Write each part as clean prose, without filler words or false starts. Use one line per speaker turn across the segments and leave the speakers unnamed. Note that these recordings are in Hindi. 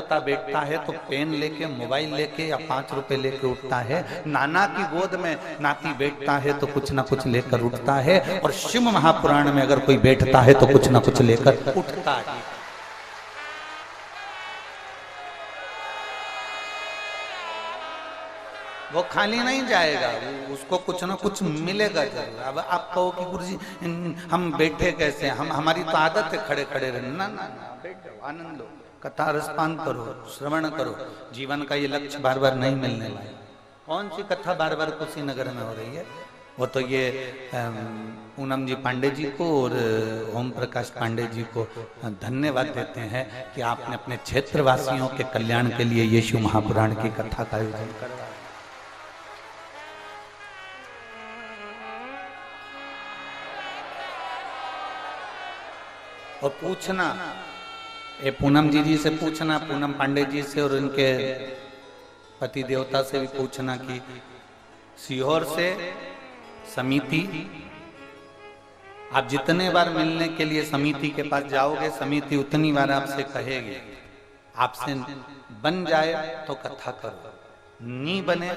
पोता बैठता है तो पेन लेके, मोबाइल लेके या 5 रुपए लेके उठता है। नाना की गोद में नाती बैठता है तो कुछ ना कुछ लेकर उठता है। और शिव महापुराण में अगर कोई बैठता है तो कुछ ना कुछ लेकर उठता है। वो खाली नहीं जाएगा, उसको कुछ ना कुछ मिलेगा जरूर। अब आप कहो कि गुरुजी हम बैठे कैसे, हम हमारी तो आदत है खड़े खड़े रहना। ना ना ना, बैठ जाओ, आनंद लो, कथा रसपान करो, श्रवण करो। जीवन का ये लक्ष्य बार बार नहीं मिलने वाला। कौन सी कथा बार बार कुशीनगर में हो रही है? वो तो ये पूनम जी पांडे जी को और ओम प्रकाश पांडे जी को धन्यवाद देते हैं कि आपने अपने क्षेत्रवासियों के कल्याण के लिए यीशु महापुराण की कथा का आयोजन करवाया। और पूछना, ये पूनम जी से पूछना, पूनम पांडे जी से और उनके पति देवता से भी पूछना कि सीहोर से समिति, आप जितने बार मिलने के लिए समिति के पास जाओगे, समिति उतनी बार आपसे कहेगी आपसे बन जाए तो कथा करो, नहीं बने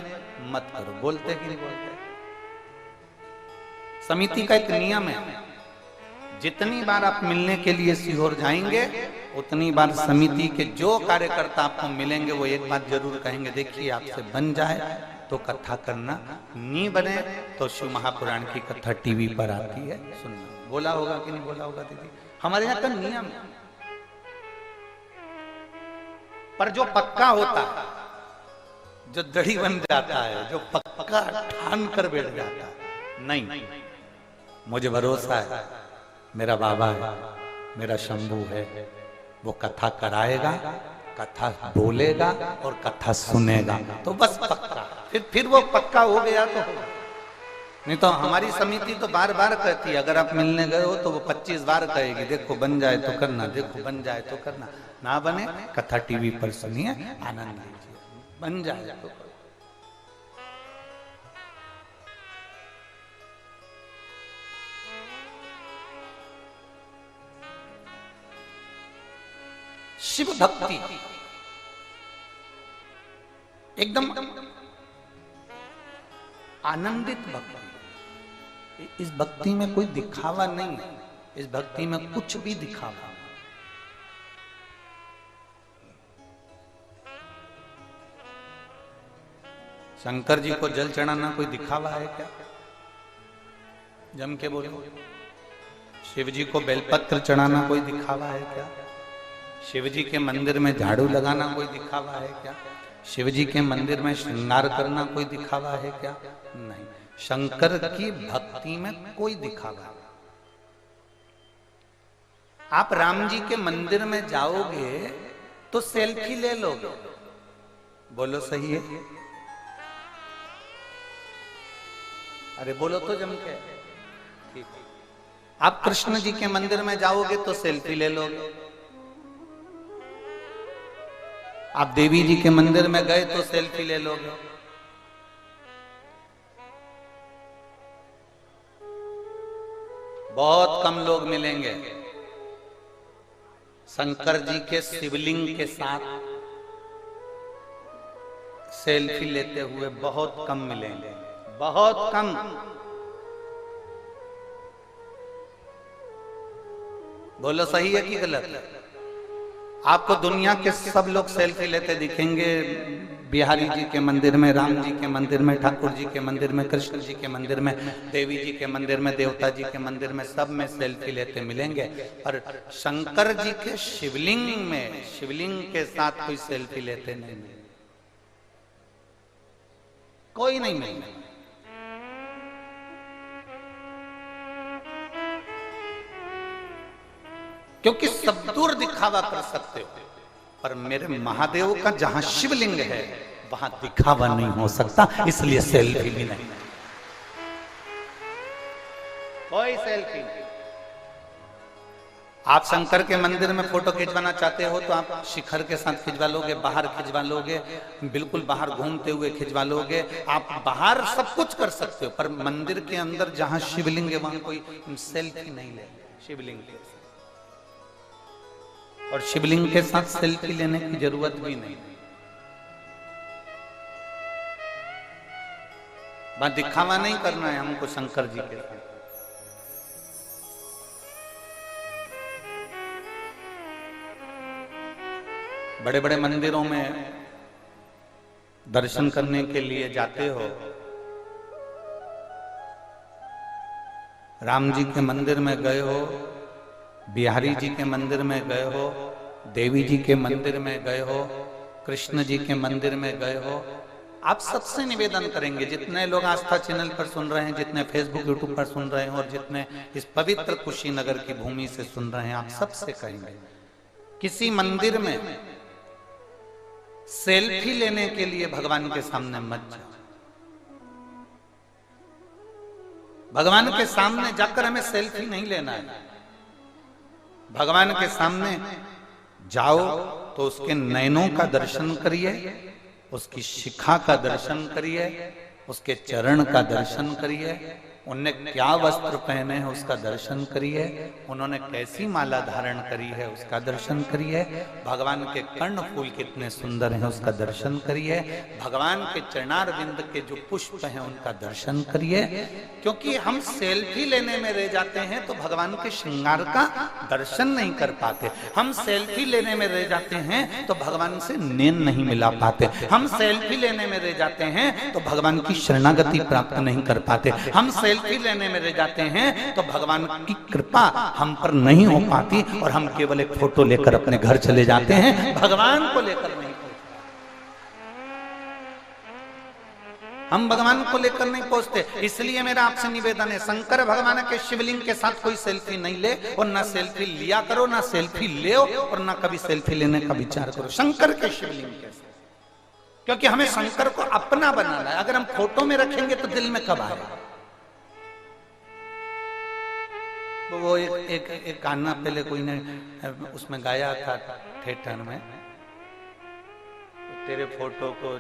मत करो। बोलते कि नहीं बोलते? समिति का एक नियम है, जितनी बार आप मिलने के लिए सीहोर जाएंगे उतनी बार समिति के जो कार्यकर्ता आपको मिलेंगे वो एक बात जरूर कहेंगे, देखिए आपसे बन जाए तो कथा करना, नहीं बने तो शिव महापुराण की कथा टीवी पर आती है सुनना। बोला होगा कि नहीं बोला होगा दीदी? हमारे यहाँ का नियम है। पर जो पक्का होता है, जो दढ़ी बन जाता है, जो पक्का ठान कर बैठ जाता है, नहीं मुझे भरोसा है, मेरा बाबा है, मेरा शंभू है, वो कथा कराएगा, कथा बोलेगा और कथा सुनेगा, तो बस पक्का। फिर वो पक्का हो गया तो नहीं तो हमारी समिति तो बार बार कहती है, अगर आप मिलने गए हो तो वो 25 बार कहेगी, देखो बन जाए तो करना, देखो बन जाए तो करना, ना बने कथा टीवी पर सुनिए, आनंद लीजिए, बन जाए तो। शिव भक्ति एकदम आनंदित भक्ति। इस भक्ति में कोई दिखावा नहीं है, इस भक्ति में कुछ भी दिखावा। शंकर जी को जल चढ़ाना कोई दिखावा है क्या? जम के बोलो। शिव जी को बेलपत्र चढ़ाना कोई दिखावा है क्या? शिव जी के मंदिर में झाड़ू लगाना कोई दिखावा है क्या? शिव जी के मंदिर में श्रृंगार करना कोई दिखावा है क्या? नहीं। शंकर की भक्ति में कोई दिखावा नहीं। आप राम जी के मंदिर में जाओगे तो सेल्फी ले लोगे, बोलो सही है? अरे बोलो तो जम के। ठीक है। आप कृष्ण जी के मंदिर में जाओगे तो सेल्फी ले लोगे, आप देवी जी के मंदिर में गए तो सेल्फी ले लोगे। बहुत कम लोग मिलेंगे शंकर जी के शिवलिंग के साथ सेल्फी लेते हुए, बहुत कम मिलेंगे, बहुत कम। बोलो सही है कि गलत? आपको दुनिया के सब लोग सेल्फी लेते दिखेंगे, बिहारी जी के मंदिर में, राम जी के मंदिर में, ठाकुर जी के मंदिर में, कृष्ण जी के मंदिर में, देवी जी के मंदिर में, देवता जी के मंदिर में, सब में सेल्फी लेते मिलेंगे। पर शंकर जी के शिवलिंग में, शिवलिंग के साथ कोई सेल्फी लेते नहीं मिलेंगे, कोई नहीं मिलेगा। क्योंकि सब दूर दिखावा कर सकते हो, पर मेरे महादेव का जहां शिवलिंग है वहां दिखावा नहीं हो सकता, इसलिए सेल्फी भी नहीं, कोई सेल्फी नहीं। आप शंकर के मंदिर में फोटो खिंचवाना चाहते हो तो आप शिखर के साथ खिंचवा लोगे, बाहर खिंचवा लोगे, बिल्कुल बाहर घूमते हुए खिंचवा लोगे, आप बाहर सब कुछ कर सकते हो, पर मंदिर के अंदर जहां शिवलिंग है वहां कोई सेल्फी नहीं लेंगे शिवलिंग के। और शिवलिंग के साथ सेल्फी लेने की जरूरत भी नहीं। बात दिखावा नहीं करना है हमको शंकर जी के साथ। बड़े बड़े मंदिरों में दर्शन करने के लिए जाते हो, राम जी के मंदिर में गए हो, बिहारी जी के मंदिर में गए हो, देवी जी के मंदिर में गए हो, कृष्ण जी के मंदिर में गए हो, आप सबसे निवेदन करेंगे, जितने लोग आस्था चैनल पर सुन रहे हैं, जितने फेसबुक यूट्यूब पर सुन रहे हैं और जितने इस पवित्र कुशीनगर की भूमि से सुन रहे हैं, आप सबसे कहेंगे किसी मंदिर में सेल्फी लेने के लिए भगवान के सामने मत जाओ। भगवान के सामने जाकर हमें सेल्फी नहीं लेना है। भगवान के सामने जाओ तो उसके नयनों का दर्शन करिए, उसकी शिखा का दर्शन करिए, उसके चरण का दर्शन करिए, उनने क्या वस्त्र पहने हैं उसका दर्शन करिए, उन्होंने कैसी माला धारण करी है उसका दर्शन करिए, भगवान के कर्ण फूल कितने सुंदर हैं उसका दर्शन करिए, भगवान के चरणार बिंद के जो पुष्प हैं उनका दर्शन करिए। क्योंकि हम सेल्फी लेने में रह जाते हैं तो भगवान के श्रृंगार का दर्शन नहीं कर पाते। हम सेल्फी लेने में रह जाते हैं तो भगवान से नैन नहीं मिला पाते। हम सेल्फी लेने में रह जाते हैं तो भगवान की शरणागति प्राप्त नहीं कर पाते। हम सेल्फी लेने में रह जाते हैं तो भगवान की कृपा हम पर नहीं हो पाती और हम केवल एक फोटो लेकर अपने घर चले जाते हैं, भगवान को लेकर नहीं। हम भगवान को लेकर नहीं पहुंचते। इसलिए मेरा आपसे निवेदन है, शंकर भगवान के शिवलिंग के साथ कोई सेल्फी नहीं ले और ना सेल्फी लिया करो, ना सेल्फी ले और ना कभी सेल्फी लेने का विचार करो शंकर के शिवलिंग के साथ। क्योंकि हमें शंकर को अपना बनाना है। अगर हम फोटो में रखेंगे तो दिल में कब आएगा। तो वो एक गाना पहले कोई ने उसमें गाया था थिएटर में, तेरे फोटो को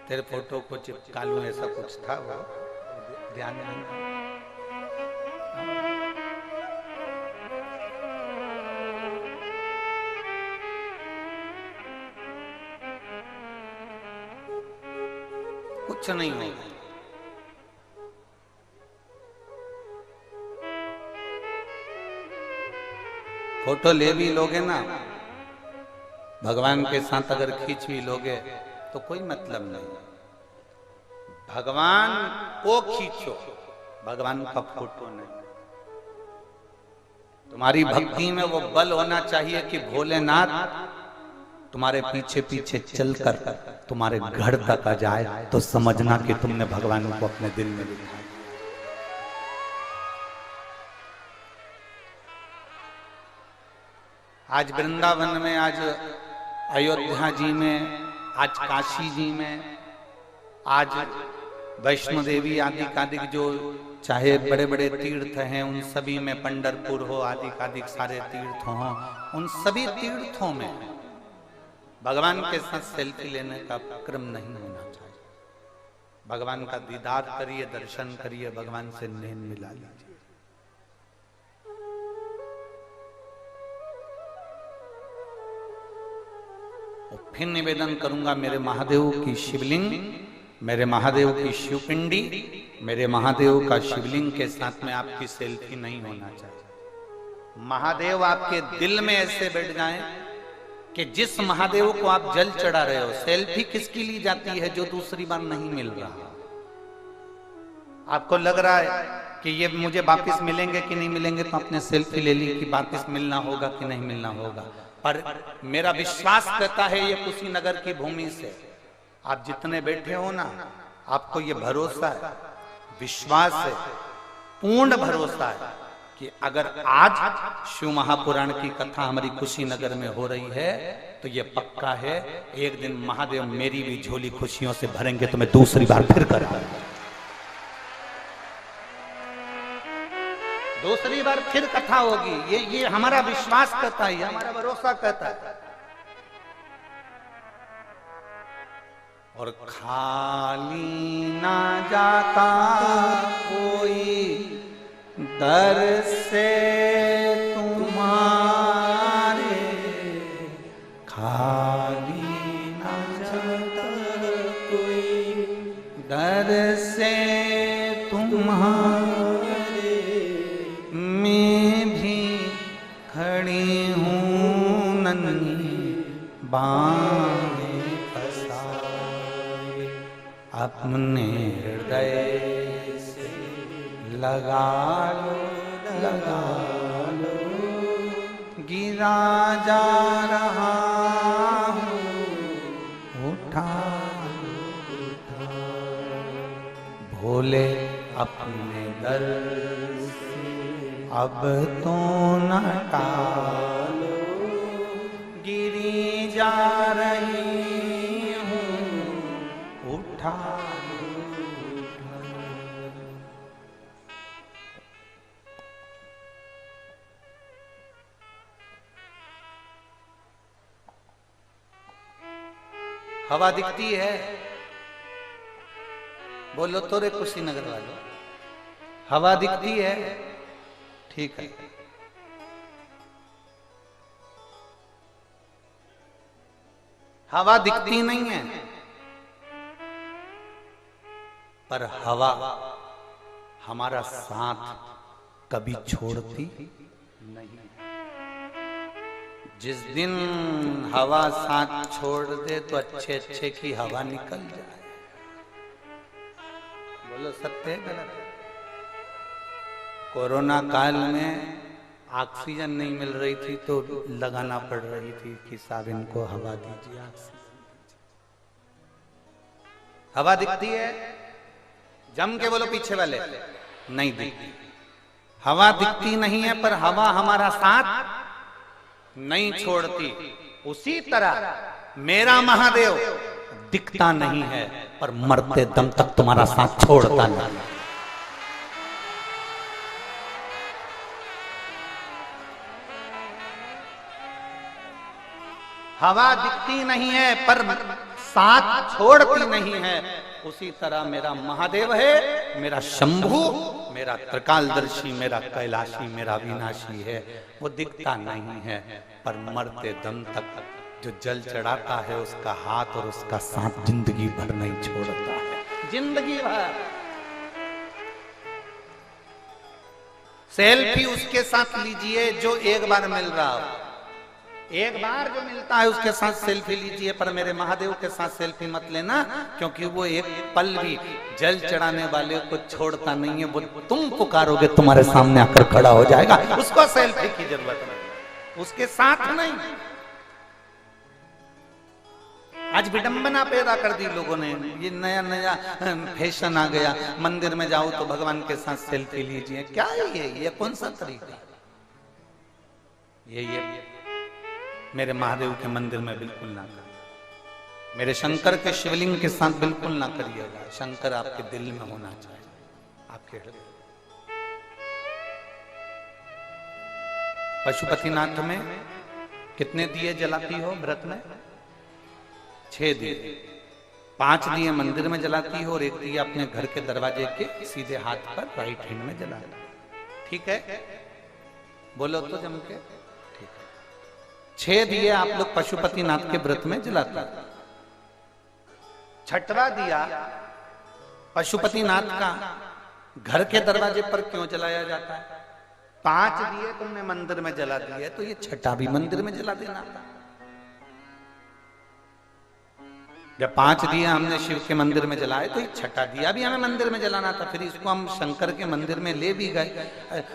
तेरे फोटो को चिपका लूं, ऐसा कुछ था वो, ध्यान नहीं। कुछ नहीं होगा। फोटो ले भी लोगे ना भगवान के साथ, अगर खींच भी लोगे तो कोई मतलब नहीं। भगवान को खींचो, भगवान का फोटो नहीं। तुम्हारी भक्ति में वो बल होना चाहिए कि भोलेनाथ तुम्हारे पीछे पीछे चलकर तुम्हारे घर तक आ जाए तो समझना कि तुमने भगवान को अपने दिल में लिखा। आज वृंदावन में, आज अयोध्या जी में, आज काशी जी में, आज वैष्णो देवी आदि कादिक जो चाहे बड़े बड़े तीर्थ हैं, उन सभी में, पंढरपुर हो आदि कादिक सारे तीर्थ हों, उन सभी तीर्थों में भगवान के साथ सेल्फी लेने का क्रम नहीं होना चाहिए। भगवान का दीदार करिए, दर्शन करिए, भगवान से नैन मिला लीजिए। और फिर निवेदन करूंगा, मेरे महादेव की शिवलिंग, मेरे महादेव की शिवपिंडी, मेरे महादेव का शिवलिंग के साथ में आपकी सेल्फी नहीं होना चाहिए। महादेव आपके दिल में ऐसे बैठ जाएं कि जिस महादेव को आप जल चढ़ा रहे हो, सेल्फी किसकी ली जाती है जो दूसरी बार नहीं मिल रहा। आपको लग रहा है कि ये मुझे वापस मिलेंगे कि नहीं मिलेंगे, तो आपने सेल्फी ले ली कि वापस मिलना होगा कि नहीं मिलना होगा। पर मेरा विश्वास कहता है, ये कुशीनगर की भूमि से आप जितने बैठे हो ना, आपको ये भरोसा है, विश्वास है, पूर्ण भरोसा है कि अगर आज शिव महापुराण की कथा हमारी कुशीनगर में हो रही है तो ये पक्का है, एक दिन महादेव मेरी भी झोली खुशियों से भरेंगे तो मैं दूसरी बार फिर करूंगा। दूसरी बार फिर कथा होगी। ये हमारा विश्वास कहता है, हमारा भरोसा कहता है। और खाली ना जाता कोई दर से तुम्हारे, खाली ना जाता कोई दर से तुम्हारे, मैं भी खड़ी हूँ नन्ही बाहें पसारे, अपने हृदय से लगा लो, लगा लो, गिरा जा रहा हूँ, उठा लो, उठा भोले अपने दर से अब तो न टालो, गिरी जा रही हूँ, उठा लो, उठा लो। हवा दिखती है, बोलो तो रे कुशीनगर वालों, हवा दिखती है, ठीक है। हवा दिखती नहीं है, पर हवा हमारा साथ कभी छोड़ती नहीं। जिस दिन हवा साथ छोड़ दे तो अच्छे अच्छे की हवा निकल जाए। बोलो सत्य है गलत? कोरोना काल में ऑक्सीजन नहीं मिल रही थी तो लगाना पड़ रही थी कि साहब इनको हवा दीजिए, ऑक्सीजन। हवा दिखती है, जम के बोलो पीछे वाले, नहीं दिखती। हवा दिखती नहीं है पर हवा हमारा साथ नहीं छोड़ती। उसी तरह मेरा महादेव दिखता नहीं है पर मरते दम तक तुम्हारा साथ छोड़ता नहीं। हवा दिखती नहीं है पर साथ छोड़ती नहीं है। उसी तरह मेरा महादेव है, मेरा शंभू, मेरा त्रिकालदर्शी, मेरा कैलाशी, मेरा विनाशी है। वो दिखता नहीं है पर मरते दम तक जो जल चढ़ाता है उसका हाथ और उसका साथ जिंदगी भर नहीं छोड़ता है, जिंदगी भर। सेल्फी उसके साथ लीजिए जो एक बार मिल रहा हो, एक बार जो मिलता है उसके साथ सेल्फी लीजिए, पर मेरे महादेव के साथ सेल्फी मत लेना, क्योंकि वो एक पल भी जल चढ़ाने वाले को छोड़ता नहीं है। वो तुम पुकारोगे तुम्हारे सामने आकर खड़ा हो जाएगा, उसको सेल्फी की जरूरत नहीं, उसके साथ नहीं। आज विडंबना पैदा कर दी लोगों ने, ये नया नया फैशन आ गया, मंदिर में जाओ तो भगवान के साथ सेल्फी लीजिए। क्या है ये कौन सा तरीका? ये मेरे महादेव के मंदिर में बिल्कुल ना करिए, मेरे शंकर के शिवलिंग के साथ बिल्कुल ना करिएगा। शंकर आपके दिल में होना चाहिए, आपके हृदय। पशुपतिनाथ में कितने दिए जलाती हो व्रत में? 6 दिए, 5 दिए मंदिर में जलाती हो और 1 दिया अपने घर के दरवाजे के सीधे हाथ पर राइट हैंड में जलाती। ठीक है, बोलो तो जम के। 6 दिए आप लोग पशुपतिनाथ के व्रत में जलाते हैं। 6वां दिया पशुपतिनाथ का घर के दरवाजे पर क्यों जलाया जाता है? 5 दिए तुमने मंदिर में जला दिए तो ये 6वां भी मंदिर में जला देना था। जब 5 दिए हमने शिव के मंदिर में जलाए तो 6वां दिया भी हमें मंदिर में जलाना था। फिर इसको हम शंकर के मंदिर में ले भी गए,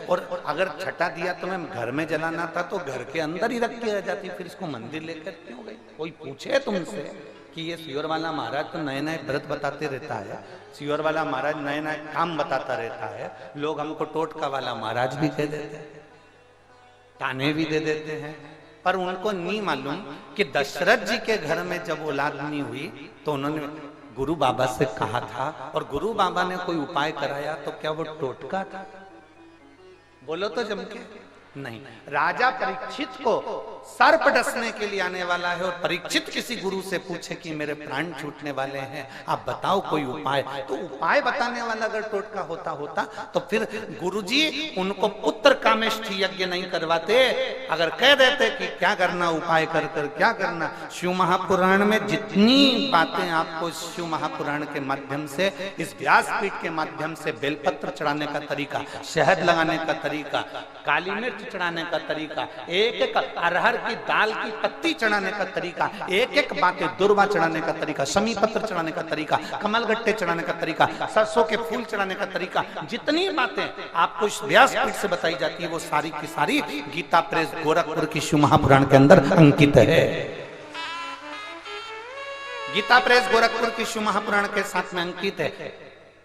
और अगर 6वां दिया तुम्हें घर में जलाना था तो घर के अंदर ही रख के आ जाती, फिर इसको मंदिर लेकर क्यों गई? कोई पूछे तुमसे कि ये सियोर वाला महाराज तो नए नए व्रत बताते रहता है, सियोर वाला महाराज नए नए काम बताता रहता है, लोग हमको टोटका वाला महाराज भी कह देते हैं, ताने भी दे देते हैं, पर उनको नहीं मालूम कि दशरथ जी के घर में जब औलाद नहीं हुई तो उन्होंने गुरु बाबा से कहा था, और गुरु बाबा ने कोई उपाय कराया तो क्या वो टोटका था? बोलो तो जम के। नहीं, राजा परीक्षित को सर्प डसने के लिए आने वाला है और परीक्षित किसी गुरु से पूछे कि मेरे प्राण छूटने वाले हैं, आप बताओ कोई उपाय। तो उपाय बताने वाला अगर टोटका होता तो फिर गुरुजी उनको पुत्र कामेष्ठी यज्ञ नहीं करवाते, अगर कह देते कि क्या करना उपाय कर क्या करना। शिव महापुराण में जितनी बातें आपको शिव महापुराण के माध्यम से, इस व्यासपीठ के माध्यम से, बेलपत्र चढ़ाने का तरीका, शहद लगाने का तरीका, काली मिर्च चढ़ाने का तरीका, एक एक अरहर की दाल की पत्ती चढ़ाने का तरीका, एक एक बातें, दुर्वा चढ़ाने का तरीका, शमी पत्र चढ़ाने का तरीका, कमलगट्टे चढ़ाने का तरीका, सरसों के फूल चढ़ाने का तरीका, जितनी बातें आपको इस व्यासपीठ से बताई जाती है वो सारी की सारी गीता प्रेस गोरखपुर की शिव महापुराण के अंदर अंकित है। गीता प्रेस गोरखपुर की शिव महापुराण के साथ में अंकित है।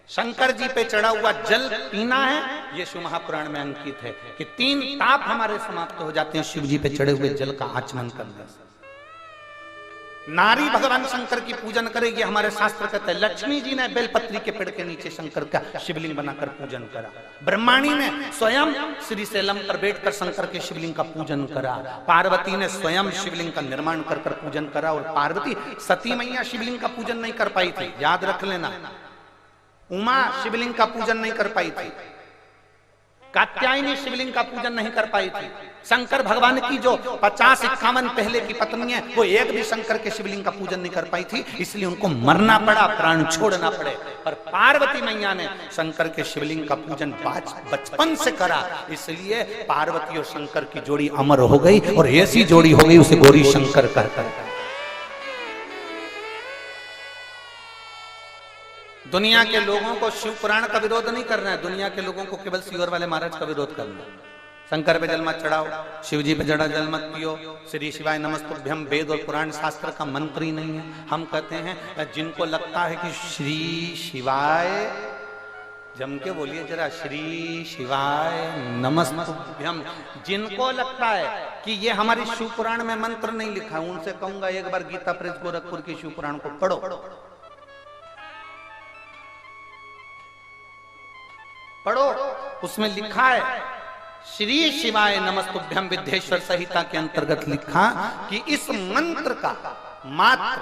शंकर जी पे चढ़ा हुआ जल पीना है, ये शिव महापुराण में अंकित है कि 3 ताप हमारे समाप्त हो जाते हैं शिव जी पे चढ़े हुए जल का आचमन करने से। नारी भगवान शंकर की पूजन करेगी, हमारे शास्त्र कहते हैं। लक्ष्मी जी ने बेलपत्री के पेड़ के नीचे शंकर का शिवलिंग बनाकर पूजन करा। ब्रह्माणी ने स्वयं श्री शैलम पर बैठकर शंकर के शिवलिंग का पूजन करा। पार्वती ने स्वयं शिवलिंग का निर्माण कर पूजन करा। और पार्वती सती मैया शिवलिंग का पूजन नहीं कर पाई थी, याद रख लेना। उमा शिवलिंग का पूजन नहीं कर पाई थी, कात्यायनी शिवलिंग का पूजन नहीं कर पाई थी। शंकर भगवान की जो 50-51 पहले की पत्नी है, वो एक भी शंकर के शिवलिंग का पूजन नहीं कर पाई थी, इसलिए उनको मरना पड़ा, प्राण छोड़ना पड़े। पर पार्वती मैया ने शंकर के शिवलिंग का पूजन बचपन से करा, इसलिए पार्वती और शंकर की जोड़ी अमर हो गई और ऐसी जोड़ी हो गई उसे गौरी शंकर कहकर। दुनिया के लोगों को शिव पुराण का विरोध नहीं करना है, दुनिया के लोगों को केवल सीवर वाले महाराज का विरोध करना है। शंकर पे जल मत चढ़ाओ, शिव जी पे जड़ा जल मत पियो, श्री शिवाय नमस्तुभ्यम वेद और पुराण शास्त्र का मंत्र ही नहीं है। हम कहते हैं जिनको लगता है कि श्री शिवाय, जम के बोलिए जरा, श्री शिवाय नमस्तुभ्यम, जिनको लगता है कि ये हमारी शिव पुराण में मंत्र नहीं लिखा है, उनसे कहूंगा एक बार गीता प्रेस गोरखपुर की शिव पुराण को पढ़ो। उसमें लिखा है श्री शिवाय नमस्तुभ्यम विद्येश्वर संहिता के अंतर्गत लिखा कि इस मंत्र का मात्र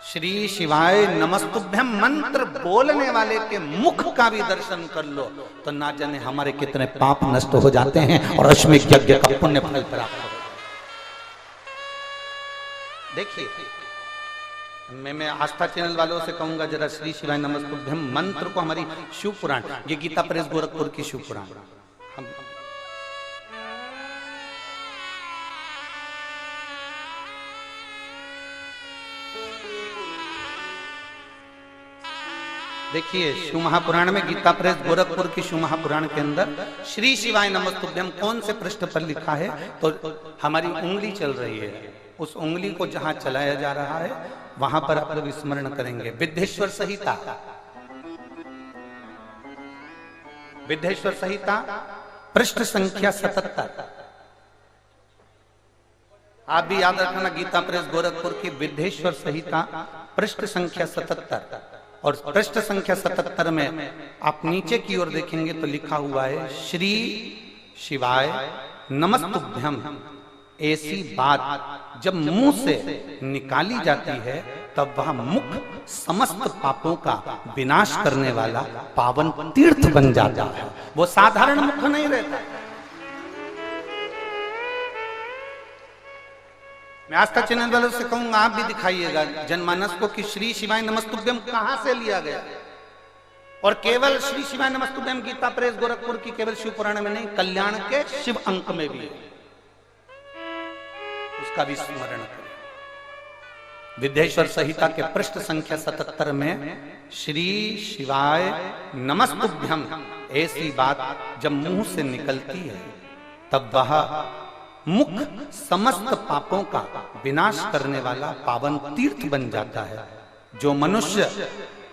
श्री शिवाय नमस्तुभ्यम मंत्र बोलने वाले के मुख का भी दर्शन कर लो तो ना जाने हमारे कितने पाप नष्ट हो जाते हैं और अश्वमेध यज्ञ का पुण्य फल प्राप्त हो। देखिए, मैं आस्था चैनल वालों से कहूंगा जरा श्री शिवाय नमस्तुभ्यम मंत्र को हमारी शिव पुराण, ये गीता प्रेस गोरखपुर की शिव पुराण, हम देखिए शिव महापुराण में, गीता प्रेस गोरखपुर की शिव महापुराण के अंदर श्री शिवाय नमस्तुभ्यम कौन से पृष्ठ पर लिखा है, तो हमारी उंगली चल रही है, उस उंगली को जहां चलाया जा रहा है वहां पर आप लोग स्मरण करेंगे। विद्येश्वर संहिता, विद्येश्वर संहिता पृष्ठ संख्या 77, आप भी याद रखना, गीता प्रेस गोरखपुर की विद्येश्वर संहिता पृष्ठ संख्या 77। और पृष्ठ संख्या 77 में आप नीचे की ओर देखेंगे तो लिखा हुआ है श्री शिवाय नमस्तुभ्यम। ऐसी बात जब मुंह से निकाली जाती है तब वह मुख समस्त पापों का विनाश करने वाला पावन तीर्थ बन जाता है, वो साधारण मुख नहीं रहता। मैं आस्था चैनल वालों से कहूंगा आप भी दिखाइएगा जनमानस को कि श्री शिवाय नमस्तुभ्यम कहां से लिया गया। और केवल श्री शिवाय नमस्तुभ्यम गीता प्रेस गोरखपुर की केवल शिव पुराण में नहीं, कल्याण के शिव अंक में भी है, उसका भी स्मरण करें। विद्येश्वर संहिता के पृष्ठ संख्या 77 में श्री शिवाय नमस्तुभ्यम, ऐसी बात जब मुंह से निकलती है तब वह मुख समस्त पापों का विनाश करने वाला पावन तीर्थ बन जाता है। जो मनुष्य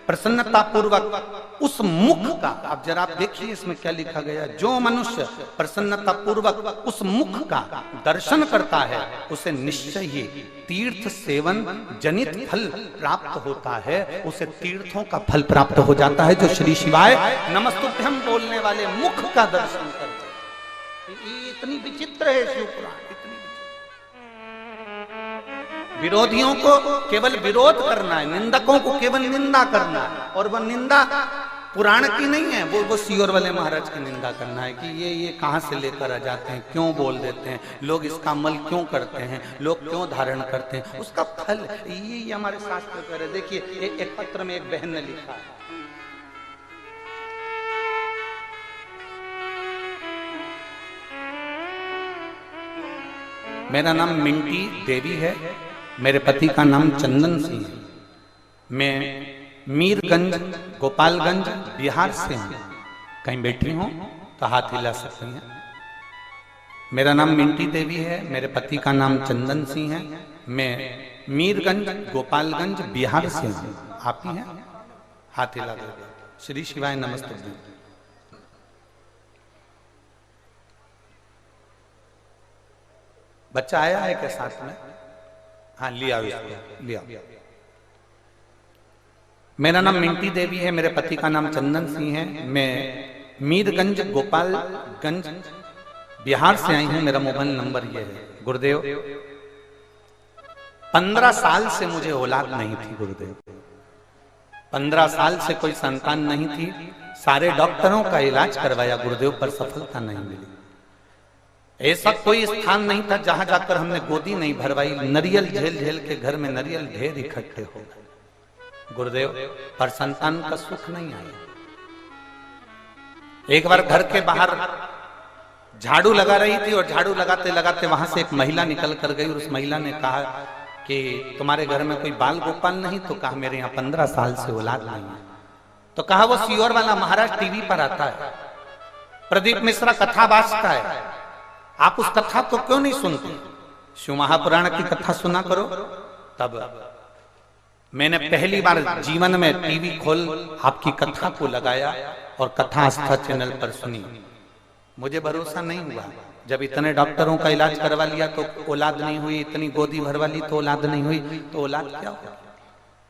प्रसन्नता पूर्वक उस मुख का, अब जरा आप देखिए इसमें क्या लिखा गया, जो मनुष्य प्रसन्नता पूर्वक उस मुख का दर्शन करता है उसे निश्चय ही तीर्थ सेवन जनित फल प्राप्त होता है, उसे तीर्थों का फल प्राप्त हो जाता है जो श्री शिवाय नमस्तुभ्यम बोलने वाले मुख का दर्शन करता है। ये इतनी विचित्र है शिव पुराण, इतनी विचित्र। विरोधियों को केवल विरोध करना है, निंदकों को केवल निंदा करना है, और वह निंदा पुराण की नहीं है, वो सियोर वाले महाराज की निंदा करना है कि ये कहां से लेकर आ जाते हैं, क्यों बोल देते हैं, लोग इसका अमल क्यों करते हैं, लोग क्यों धारण करते हैं, उसका फल ये हमारे शास्त्र कह रहे। देखिए एक पत्र में एक बहन ने लिखा है, मेरा नाम मिंटी देवी है, मेरे पति का नाम चंदन सिंह है, मैं मीरगंज गोपालगंज बिहार से हूँ। कहीं बैठी हूँ तो हाथ हिला सकती हैं। मेरा नाम मिंटी देवी है, मेरे पति का नाम चंदन सिंह है, मैं मीरगंज गोपालगंज बिहार से हूँ। आप ही हैं? हाथ हिला दो। श्री शिवाय नमस्ते। बच्चा आया है क्या साथ में? हाँ लिया लिया। मेरा नाम मिंटी देवी है, मेरे पति का नाम चंदन सिंह है, मैं मीरगंज गोपालगंज बिहार से आई हूं। मेरा मोबाइल नंबर ये है। गुरुदेव 15 साल से मुझे औलाद नहीं थी गुरुदेव, 15 साल से कोई संतान नहीं थी। सारे डॉक्टरों का इलाज करवाया गुरुदेव, पर सफलता नहीं मिली। ऐसा कोई स्थान नहीं था जहां जाकर हमने गोदी नहीं भरवाई। नरियल झेल झेल के घर में नरियल ढेर इकट्ठे हो गए गुरुदेव, पर संतान का सुख नहीं आया। एक बार घर के बाहर झाड़ू लगा रही थी और झाड़ू लगाते लगाते वहां से एक महिला निकल कर गई और उस महिला ने कहा कि तुम्हारे घर में कोई बाल गोपाल नहीं? तो कहा मेरे यहाँ 15 साल से औलाद नहीं है। तो कहा वो सियोर वाला महाराज टीवी पर आता है, प्रदीप मिश्रा कथा बाजता है, आप उस कथा को क्यों नहीं सुनते? शिव महापुराण की कथा सुना करो। तब मैंने पहली बार जीवन में टीवी खोल आपकी कथा को लगाया और कथा आस्था चैनल पर सुनी। मुझे भरोसा नहीं हुआ। जब इतने डॉक्टरों का इलाज करवा लिया तो औलाद नहीं हुई, इतनी गोदी भरवा ली तो औलाद नहीं हुई, तो औलाद क्या होगा?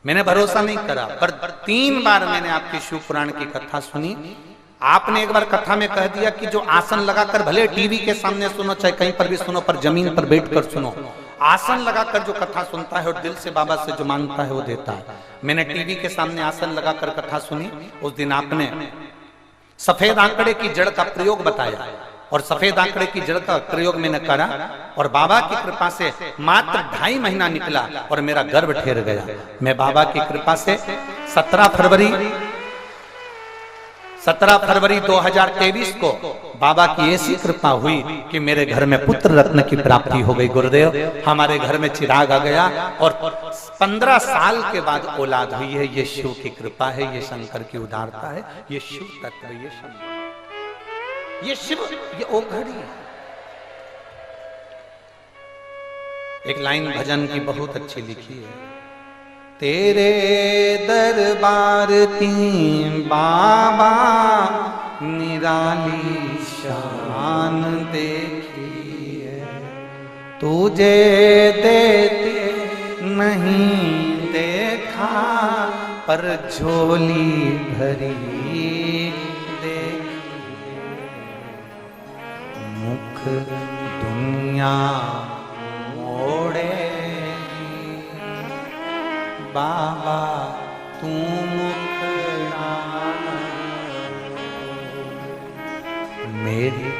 मैंने भरोसा नहीं करा। पर 3 बार मैंने आपकी शिव पुराण की कथा सुनी। आपने एक बार कथा में कह दिया कि जो आसन लगाकर, भले टीवी के सामने सुनो चाहे कहीं पर भी सुनो, पर जमीन पर बैठकर सुनो। आसन लगाकर जो कथा सुनता है और दिल से बाबा से जो मांगता है वो देता है। मैंने टीवी के सामने आसन लगाकर कथा सुनी। उस दिन आपने सफेद आंकड़े की जड़ का प्रयोग बताया और सफेद आंकड़े की जड़ का प्रयोग मैंने करा और बाबा की कृपा से मात्र 2.5 महीना निकला और मेरा गर्भ ठहर गया। मैं बाबा की कृपा से 17 फरवरी 2023 को बाबा की ऐसी कृपा हुई कि मेरे घर में पुत्र रत्न की प्राप्ति हो गई। गुरुदेव हमारे घर में चिराग आ गया और 15 साल के बाद औलाद हुई है। ये शिव की कृपा है, ये शंकर की उदारता है, ये शिव तत्व, ये शंकर, ये शिव, ये ओघड़ी है। एक लाइन भजन की बहुत अच्छी लिखी है, तेरे दरबार की बाबा निराली शान देखी है, तुझे देते नहीं देखा पर झोली भरी देखी, मुख दुनिया मोड़े बाबा तू मुखड़ाना, मेरी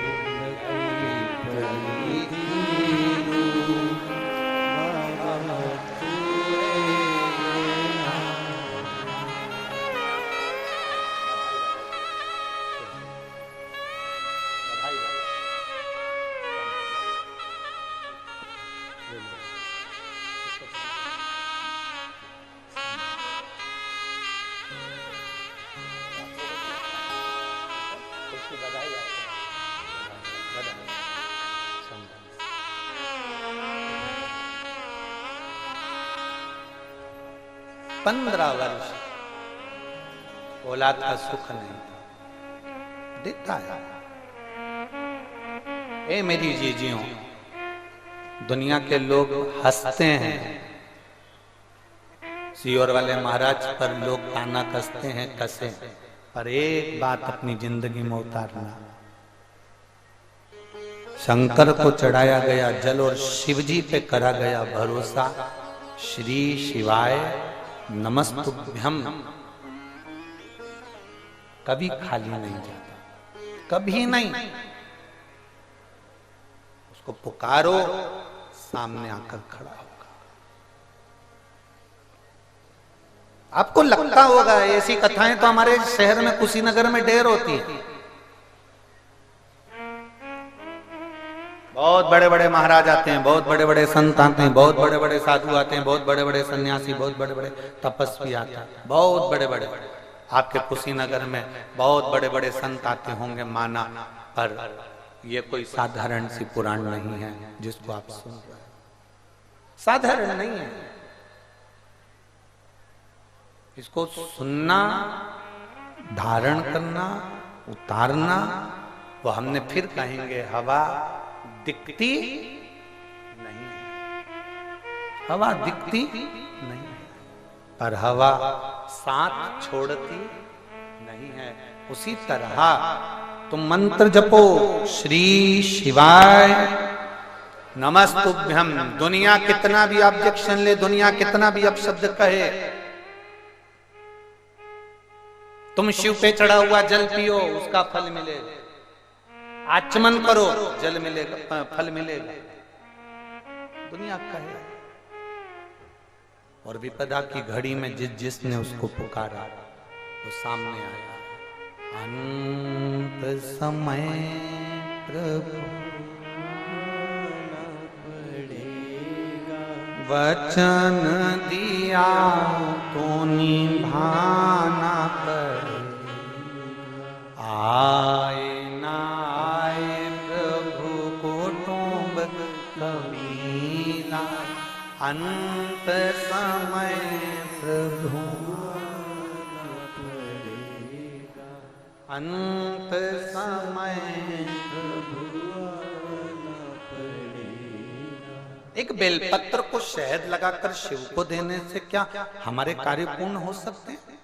पंद्रह वर्ष औलाद का सुख नहीं देता है। ए मेरी जीजियों, दुनिया के लोग हंसते हैं, सियोर वाले महाराज पर लोग ताना कसते हैं, कसे, पर एक बात अपनी जिंदगी में उतारना, शंकर को चढ़ाया गया जल और शिव जी पे करा गया भरोसा। श्री शिवाय नमस्तुभ्यम कभी खाली नहीं जाता, कभी नहीं। उसको पुकारो, सामने आकर खड़ा होगा। आपको लगता होगा ऐसी कथाएं तो हमारे शहर में कुशीनगर में ढेर होती है। बहुत बड़े बड़े महाराज आते हैं, बहुत बड़े बड़े संत आते हैं, बहुत बड़े बड़े साधु आते हैं, बहुत बड़े बड़े सन्यासी, बहुत बड़े बड़े तपस्वी आते हैं, बहुत बड़े बड़े। आपके कुशीनगर में बहुत बड़े बड़े संत आते होंगे माना, पर ये कोई साधारण सी पुराण नहीं है जिसको आप सुन रहे हैं। साधारण नहीं है। इसको सुनना, धारण करना, उतारना, वो हमने फिर कहेंगे हवा दिखती नहीं है, हवा दिखती नहीं है, पर हवा साथ छोड़ती नहीं है। उसी तरह तुम मंत्र जपो, श्री शिवाय नमस्तुभ्यम। दुनिया कितना भी ऑब्जेक्शन ले, दुनिया कितना भी अपशब्द कहे, तुम शिव पे चढ़ा हुआ जल पियो, उसका फल मिलेगा। आचमन करो, जल मिलेगा, फल मिलेगा। दुनिया कहे। और विपदा की घड़ी में जिसने उसको पुकारा वो सामने आया। अंत समय प्रभु वचन दिया तो निभाना पड़े। आए ना आए प्रभु कुटुंब कबीला, अंत समय प्रभु अंत समय प्रभु। एक बेलपत्र को शहद लगाकर शिव को देने से क्या हमारे कार्य पूर्ण हो सकते हैं?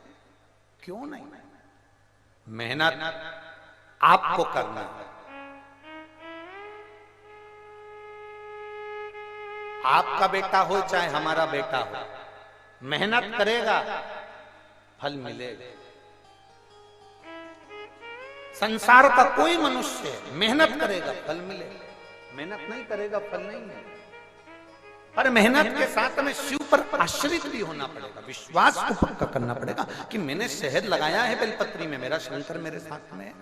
क्यों नहीं? मेहनत आपको करना है। आपका बेटा हो चाहे हमारा बेटा हो, मेहनत करेगा फल मिलेगा। संसार का कोई मनुष्य मेहनत करेगा फल मिलेगा, मेहनत नहीं करेगा फल नहीं मिलेगा। पर मेहनत के साथ में शिव पर आश्रित भी होना पड़ेगा, विश्वास को पक्का करना पड़ेगा कि मैंने शहद लगाया है बेलपत्री में, मेरा शंकर मेरे साथ में है।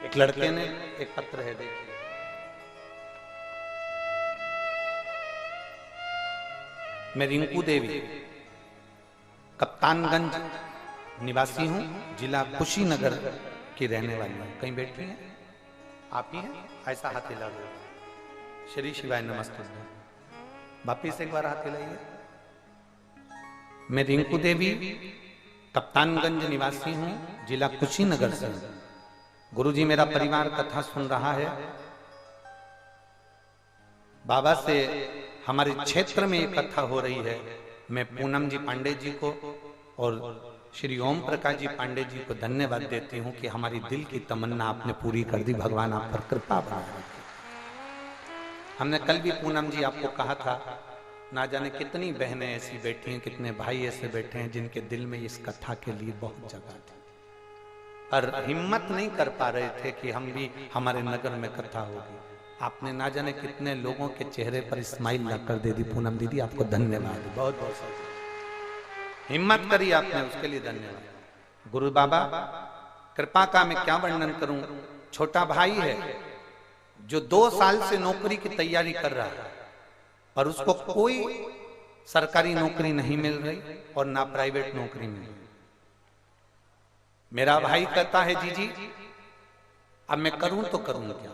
एक लड़के ने एक पत्र है, देखिए, मैं रिंकू देवी कप्तानगंज निवासी हूं, जिला कुशीनगर की रहने वाली हूं। कहीं बैठी हैं? आप ही हैं? ऐसा हाथ हिला दो। श्री शिवाय नमस्ते। वापिस एक बार हाथ हिलाइए। मैं रिंकू देवी कप्तानगंज निवासी हूं, जिला कुशीनगर से। गुरुजी मेरा परिवार कथा सुन रहा है। बाबा से हमारे क्षेत्र में एक कथा हो रही है। मैं पूनम जी पांडे जी को और श्री ओम प्रकाश जी पांडे जी को धन्यवाद देती हूं कि हमारी दिल की तमन्ना आपने पूरी कर दी। भगवान आप पर कृपा बनाए। हमने कल भी पूनम जी आपको कहा था, ना जाने कितनी बहनें ऐसी बैठी हैं, कितने भाई ऐसे बैठे हैं जिनके दिल में इस कथा के लिए बहुत जगह थी, पर हिम्मत नहीं कर पा रहे थे कि हम भी हमारे नगर में कथा होगी। आपने ना जाने कितने लोगों के चेहरे पर स्माइल ला कर दे दी। पूनम दीदी आपको धन्यवाद, बहुत बहुत हिम्मत करी आपने, उसके लिए धन्यवाद। गुरु बाबा कृपा का मैं क्या वर्णन करूं। छोटा भाई है जो 2 साल से नौकरी की तैयारी कर रहा है, पर उसको कोई सरकारी नौकरी नहीं मिल रही और ना प्राइवेट नौकरी मिल रही। मेरा भाई कहता है जी जी अब मैं करूं तो करूं क्या।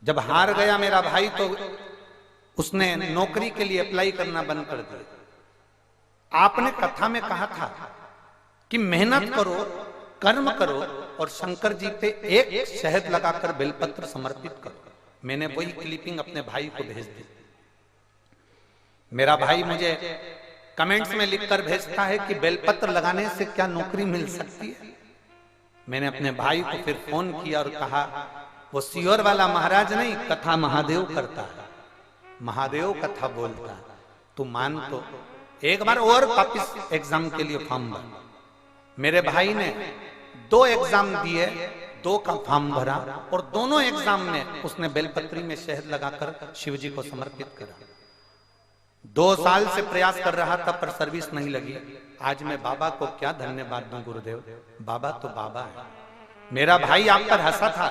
जब हार गया मेरा भाई तो उसने नौकरी के लिए अप्लाई करना बंद कर दिया। आपने कथा में कहा था कि मेहनत करो, कर्म करो और शंकर जी पे एक शहद लगाकर बेलपत्र समर्पित करो। मैंने वही क्लिपिंग अपने भाई को भेज दी। मेरा भाई मुझे कमेंट्स में लिखकर भेजता है कि बेलपत्र लगाने से क्या नौकरी मिल सकती है। मैंने अपने भाई को फिर फोन किया और कहा वो सीहोर वाला महाराज नहीं, कथा महादेव करता है, महादेव कथा बोलता है। तू मान तो एक बार और वापिस एग्जाम के लिए फॉर्म भर। मेरे भाई ने 2 एग्जाम दिए, 2 का फॉर्म भरा और दोनों एग्जाम में उसने बेलपत्री में शहद लगाकर शिव जी को समर्पित करा। 2 साल से प्रयास कर रहा था पर सर्विस नहीं लगी। आज मैं बाबा को क्या धन्यवाद दूं गुरुदेव, बाबा तो बाबा है। मेरा भाई आप पर हंसा था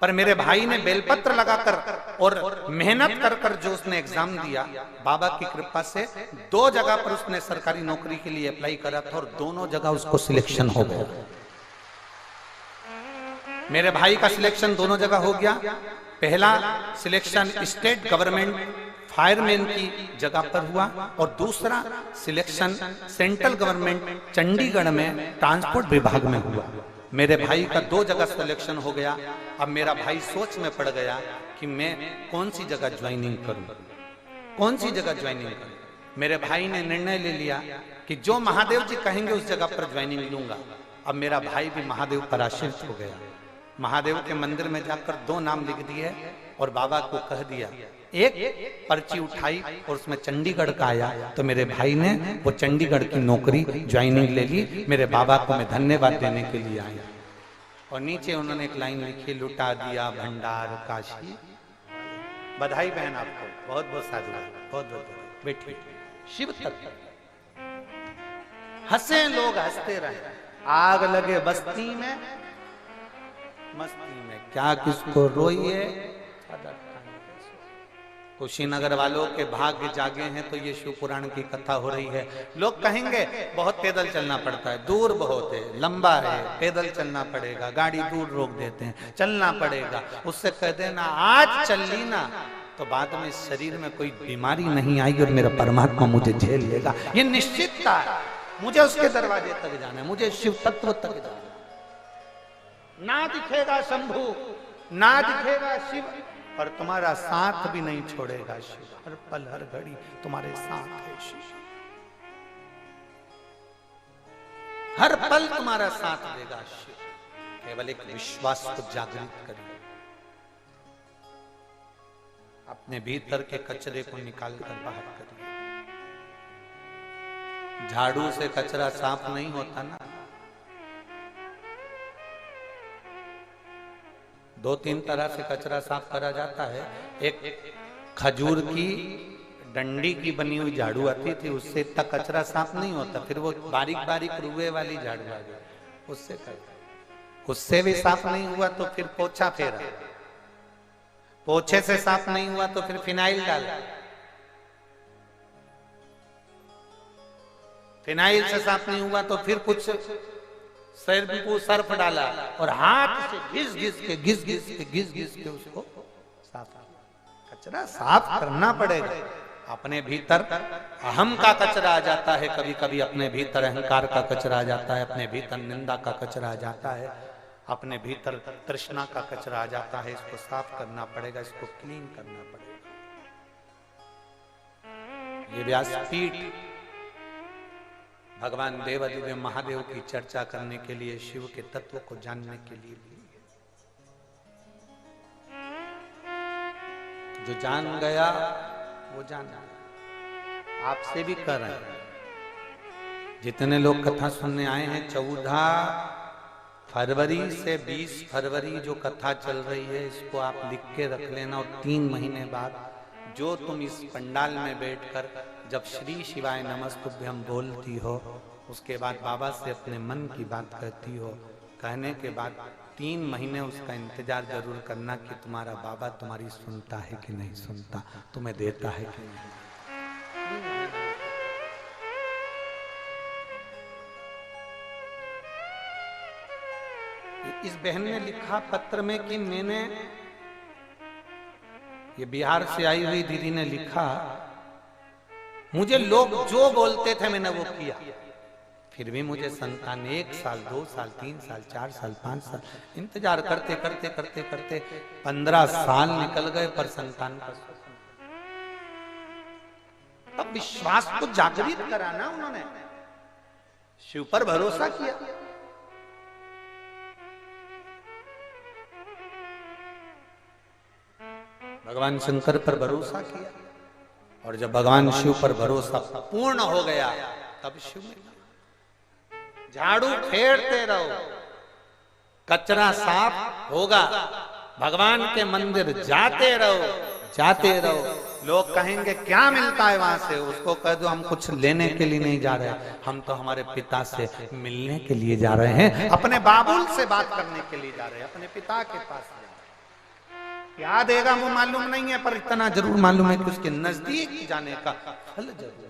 पर मेरे भाई ने बेलपत्र लगाकर और मेहनत कर कर जो उसने एग्जाम दिया, बाबा की कृपा से 2 जगह पर उसने सरकारी नौकरी के लिए अप्लाई करा था और दोनों जगह उसको सिलेक्शन हो गया। मेरे भाई का सिलेक्शन दोनों जगह हो गया। पहला सिलेक्शन स्टेट गवर्नमेंट फायरमैन की जगह पर हुआ और दूसरा सिलेक्शन सेंट्रल गवर्नमेंट चंडीगढ़ में ट्रांसपोर्ट विभाग में हुआ। मेरे भाई का 2 जगह सिलेक्शन हो गया। अब मेरा भाई सोच में पड़ गया कि मैं कौन सी जगह ज्वाइनिंग करूं, कौन सी जगह ज्वाइनिंग करूं। मेरे भाई ने निर्णय ले लिया कि जो महादेव जी कहेंगे उस जगह पर ज्वाइनिंग लूंगा। अब मेरा भाई भी महादेव पर आश्रित हो गया। महादेव के मंदिर में जाकर 2 नाम लिख दिए और बाबा को कह दिया। एक पर्ची उठाई और उसमें चंडीगढ़ का आया तो मेरे भाई ने वो चंडीगढ़ की नौकरी ज्वाइनिंग ले ली। मेरे बाबा को मैं धन्यवाद देने के लिए आया और नीचे उन्होंने एक लाइन लिखी, लुटा दिया भंडार काशी। बधाई बहन आपको, बहुत बहुत साधुवाद, बहुत बहुत बैठिए। शिव तत्व हंसे लोग हंसते रहे, आग लगे बस्ती में मस्ती में क्या किसको रोइए। कुशीनगर वालों के भाग्य जागे हैं तो ये शिव पुराण की कथा हो रही है। लोग कहेंगे बहुत पैदल चलना पड़ता है, दूर बहुत है, लंबा है, पैदल चलना पड़ेगा, गाड़ी दूर रोक देते हैं, चलना पड़ेगा। उससे कह देना आज चल ली ना तो बाद में शरीर में कोई बीमारी नहीं आएगी और मेरा परमात्मा मुझे झेल लेगा। ये निश्चितता है। मुझे उसके दरवाजे तक जाना है, मुझे शिव तत्व तक जाना है। ना दिखेगा शंभू, ना दिखेगा शिव, पर तुम्हारा साथ भी नहीं छोड़ेगा शिव। हर पल हर घड़ी तुम्हारे साथ है शिव, हर पल तुम्हारा साथ देगा शिव। केवल एक विश्वास को जागृत करिए, अपने भीतर के कचरे को निकाल कर बाहर करिए। झाड़ू से कचरा साफ नहीं होता ना। 2-3 तरह से कचरा साफ करा जाता है। एक खजूर की डंडी की बनी हुई झाड़ू आती थी, उससे इतना कचरा साफ नहीं होता। फिर वो बारीक बारीक रुए वाली झाड़ू आ गई, उससे करता, उससे भी साफ नहीं हुआ तो फिर पोछा फेरा, पोछे से साफ नहीं हुआ तो फिर फिनाइल डाला, फिनाइल से साफ नहीं हुआ तो फिर कुछ सर्फ डाला और हाथ से घिस घिस के उसको साफ। कचरा साफ करना पड़ेगा। अपने भीतर अहम का कचरा आ जाता है, कभी कभी अपने भीतर अहंकार का कचरा आ जाता है, अपने भीतर निंदा का कचरा आ जाता है, अपने भीतर तृष्णा का कचरा आ जाता है। इसको साफ करना पड़ेगा, इसको क्लीन करना पड़ेगा। ये व्यासपीठ भगवान देवादिदेव महादेव की चर्चा करने के लिए, शिव के तत्व को जानने के लिए। जो जान गया वो जाना। आपसे भी कर रहे हैं। जितने लोग कथा सुनने आए हैं, 14 फरवरी से 20 फरवरी जो कथा चल रही है, इसको आप लिख के रख लेना। और 3 महीने बाद जो तुम इस पंडाल में बैठकर जब श्री शिवाय नमस्तुभ्यम बोलती हो, उसके बाद बाबा से अपने मन की बात कहती हो, कहने के बाद 3 महीने उसका इंतजार जरूर करना कि तुम्हारा बाबा तुम्हारी सुनता है कि नहीं सुनता, तुम्हें देता है कि नहीं। इस बहन ने लिखा पत्र में कि मैंने, ये बिहार से आई हुई दीदी ने लिखा, मुझे लोग जो बोलते थे मैंने वो किया, फिर भी मुझे संतान 1 साल 2 साल 3 साल 4 साल 5 साल इंतजार करते करते करते करते 15 साल निकल गए, पर संतान का तब विश्वास को जागृत कराना। उन्होंने शिव पर भरोसा किया। भगवान शंकर पर भरोसा किया, और जब भगवान शिव पर भरोसा पूर्ण हो गया तब शिव मिला। झाड़ू फेरते रहो, कचरा साफ होगा। भगवान के मंदिर जाते रहो, जाते रहो। लोग कहेंगे क्या मिलता है वहां से, उसको कह दो हम कुछ लेने के लिए नहीं जा रहे, हम तो हमारे पिता से मिलने के लिए जा रहे हैं, अपने बाबुल से बात करने के लिए जा रहे हैं, अपने पिता के पास जा रहे हैं। क्या देगा वो मालूम नहीं है, पर इतना जरूर मालूम है कि उसके नजदीक जाने का फल जरूर।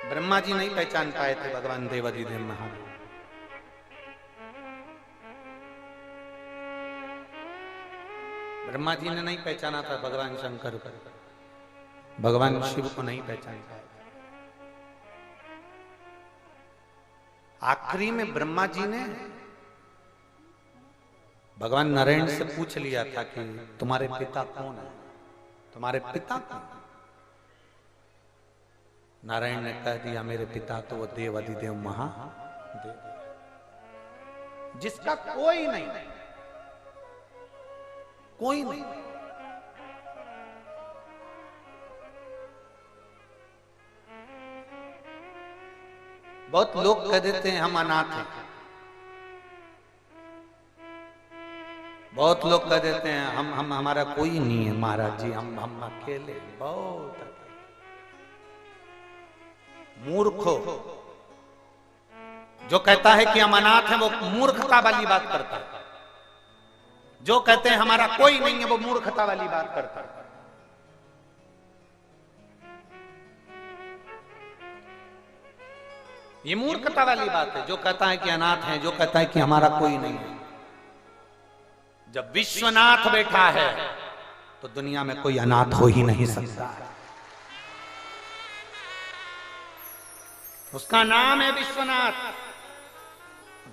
ब्रह्मा जी नहीं पहचान पाए थे भगवान देवाधिदेव महादेव। ब्रह्मा जी ने नहीं पहचाना था भगवान शंकर को, भगवान शिव को नहीं पहचान पाए। आखिरी में ब्रह्मा जी ने भगवान नारायण से पूछ लिया था कि तुम्हारे पिता कौन है, तुम्हारे पिता कौन? नारायण ने कह दिया मेरे पिता तो वो देवाधिदेव महादेव, जिसका कोई नहीं, कोई नहीं। बहुत लोग कह देते हैं हम अनाथ हैं, बहुत लोग कह देते हैं हम हमारा कोई नहीं है महाराज जी, हम अकेले। बहुत मूर्खो, जो कहता है कि हम अनाथ हैं वो मूर्खता वाली बात करता है, जो कहते हैं हमारा कोई नहीं है वो मूर्खता वाली बात करता है। ये मूर्खता वाली बात है, जो कहता है कि अनाथ है, जो कहता है कि हमारा कोई नहीं है। जब विश्वनाथ बैठा है तो दुनिया में कोई अनाथ हो ही नहीं सकता है। उसका नाम है विश्वनाथ।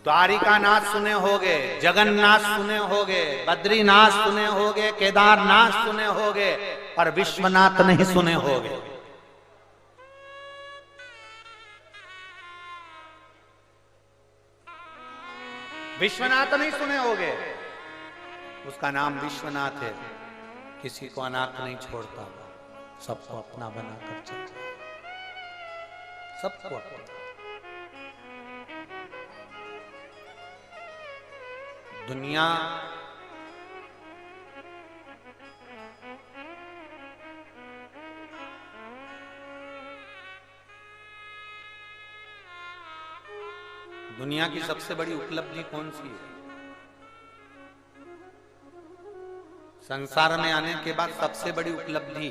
द्वारिकानाथ सुने होगे, जगन्नाथ सुने होगे, बद्रीनाथ सुने होगे, केदारनाथ सुने होगे, पर विश्वनाथ नहीं सुने होगे। विश्वनाथ नहीं सुने होगे। उसका नाम विश्वनाथ है। किसी को अनाथ नहीं छोड़ता, सबको अपना बनाकर चलता, सबको अपना। दुनिया दुनिया की सबसे बड़ी उपलब्धि कौन सी है? संसार में आने के बाद सबसे बड़ी उपलब्धि,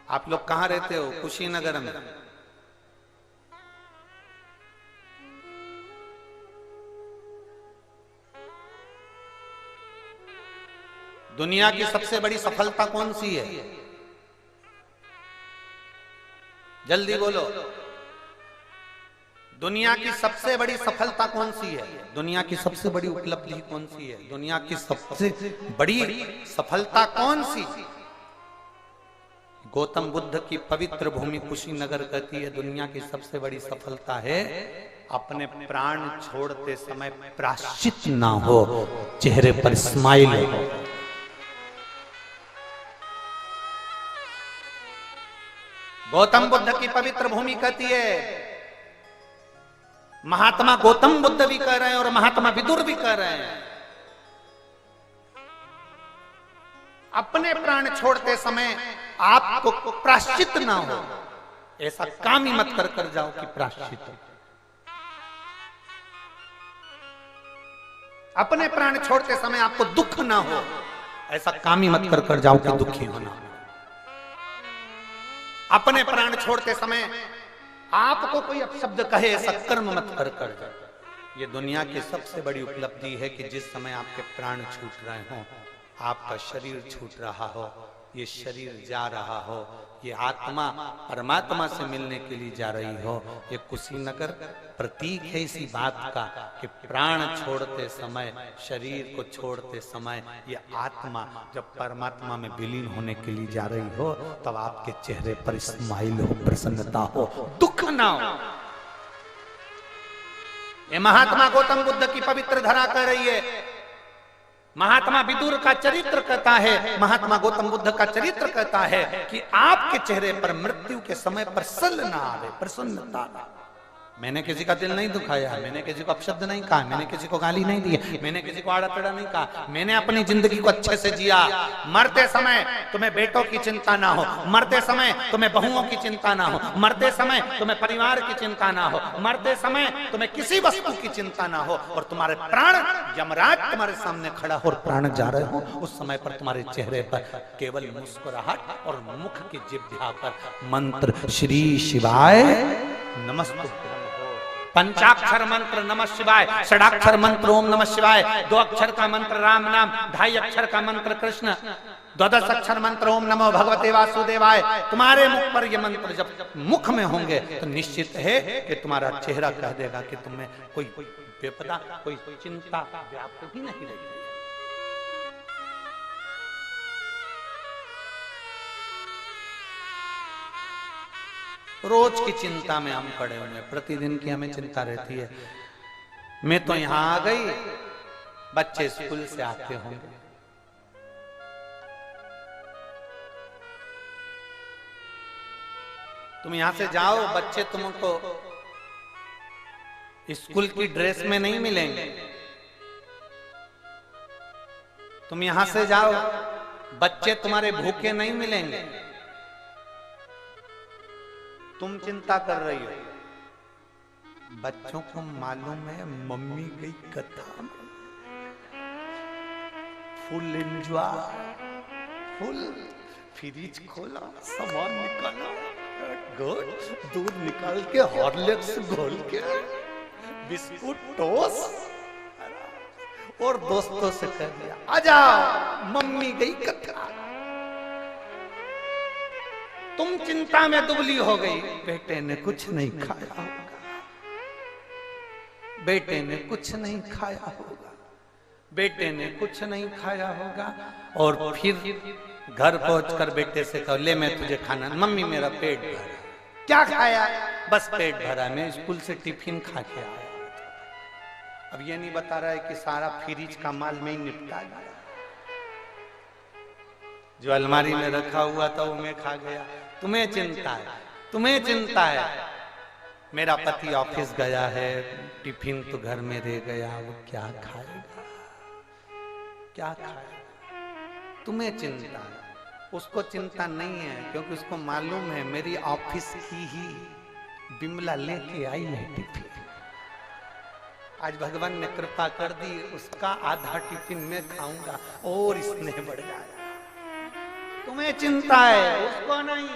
आप लोग कहां रहते हो? कुशीनगर में। दुनिया की सबसे बड़ी सफलता कौन सी है? जल्दी बोलो। दुनिया की सबसे बड़ी सफलता कौन सी है? दुनिया की सबसे बड़ी उपलब्धि कौन सी है? दुनिया की सबसे बड़ी सफलता कौन सी? गौतम बुद्ध की पवित्र भूमि कुशीनगर कहती है दुनिया की सबसे बड़ी सफलता है अपने प्राण छोड़ते समय प्रायश्चित ना हो, चेहरे पर स्माइल हो। गौतम बुद्ध की पवित्र भूमि कहती है, महात्मा गौतम बुद्ध भी कह रहे हैं और महात्मा विदुर भी कह रहे हैं, अपने प्राण छोड़ते समय आपको प्रायश्चित ना हो, ऐसा काम ही मत कर जाओ कि प्रायश्चित। अपने प्राण छोड़ते समय आपको दुख ना हो, ऐसा काम ही मत कर जाओ कि दुखी होना। अपने प्राण छोड़ते समय आपको कोई अपशब्द कहे, ऐसा कर्म मत कर जाओ। ये दुनिया की सबसे बड़ी उपलब्धि है कि जिस समय आपके प्राण छूट रहे हों आपका शरीर छूट रहा हो, ये शरीर जा रहा हो, ये आत्मा परमात्मा से मिलने के लिए जा रही हो, ये कुशीनगर प्रतीक है इसी बात का कि प्राण छोड़ते समय, शरीर को छोड़ते समय, ये आत्मा जब परमात्मा में विलीन होने के लिए जा रही हो, तब आपके चेहरे पर स्माइल हो, प्रसन्नता हो, दुख ना हो। ये महात्मा गौतम बुद्ध की पवित्र धरा कर रही है। महात्मा विदुर का चरित्र कहता है, महात्मा गौतम बुद्ध का चरित्र कहता है कि आपके चेहरे पर मृत्यु के समय पर सल ना आवे, प्रसन्नता। मैंने किसी का दिल नहीं दुखाया, मैंने किसी को अपशब्द नहीं कहा, मैंने किसी को गाली नहीं दी, मैंने किसी को आड़ा टेढ़ा नहीं कहा, मैंने अपनी जिंदगी को अच्छे से जिया। मरते समय तुम्हें बेटों की चिंता ना हो, मरते समय तुम्हें बहुओं की चिंता ना हो, मरते समय तुम्हें परिवार की चिंता ना हो, मरते समय तुम्हें किसी वस्तु की चिंता ना हो, और तुम्हारे प्राण यमराज तुम्हारे सामने खड़ा हो और प्राण जा रहे हो, उस समय पर तुम्हारे चेहरे पर केवल मुस्कुराहट और मुख की जिह्वा पर मंत्र श्री शिवाय नमस्ते, पंचाक्षर मंत्र नमः शिवाय, षडाक्षर मंत्र ओम नमः शिवाय, 2 अक्षर का मंत्र राम नाम, 2.5 अक्षर का मंत्र कृष्ण, 12 अक्षर मंत्र ओम नमो भगवते वासुदेवाय। तुम्हारे मुख पर ये मंत्र जब मुख में होंगे तो निश्चित है कि तुम्हारा चेहरा कह देगा कि तुम्हें कोई विपदा, कोई चिंता व्याप्त ही नहीं रहेगी। रोज की चिंता में हम पड़े हुए हैं, प्रतिदिन की हमें चिंता रहती है। मैं तो यहां आ गई, बच्चे स्कूल से आते होंगे, तुम यहां से जाओ, बच्चे तुमको स्कूल की ड्रेस में नहीं मिलेंगे। तुम यहां से जाओ, बच्चे तुम्हारे भूखे नहीं मिलेंगे। तुम चिंता कर रही हो, बच्चों को मालूम है मम्मी गई कथा में, फुल एंजॉय, फुल फ्रिज खोला, सामान निकाला, गुड दूध निकाल के हॉर्लिक्स घोल के, बिस्कुट टोस्ट, और दोस्तों से कह दिया आजा मम्मी गई कथा। तुम चिंता में दुबली हो गई, बेटे ने कुछ नहीं खाया होगा, बेटे ने कुछ नहीं खाया होगा, बेटे ने कुछ नहीं खाया होगा, और फिर घर पहुंचकर बेटे से कहो ले मैं तुझे खाना, मम्मी मेरा पेट भरा। क्या खाया? बस पेट भरा, मैं स्कूल से टिफिन खा के आया। अब ये नहीं बता रहा है कि सारा फ्रिज का माल में ही निपटा गया, जो अलमारी में रखा हुआ था वो मैं खा गया। तुम्हें चिंता है, तुम्हें चिंता है, मेरा पति ऑफिस गया है, टिफिन तो घर में रह गया, वो क्या खाएगा, क्या खाएगा? तुम्हें चिंता है, उसको चिंता नहीं है, क्योंकि उसको मालूम है मेरी ऑफिस की ही बिमला लेके आई है टिफिन। आज भगवान ने कृपा कर दी, उसका आधा टिफिन मैं खाऊंगा और स्नेह बढ़ जाएगा। तुम्हें चिंता है, उसको नहीं।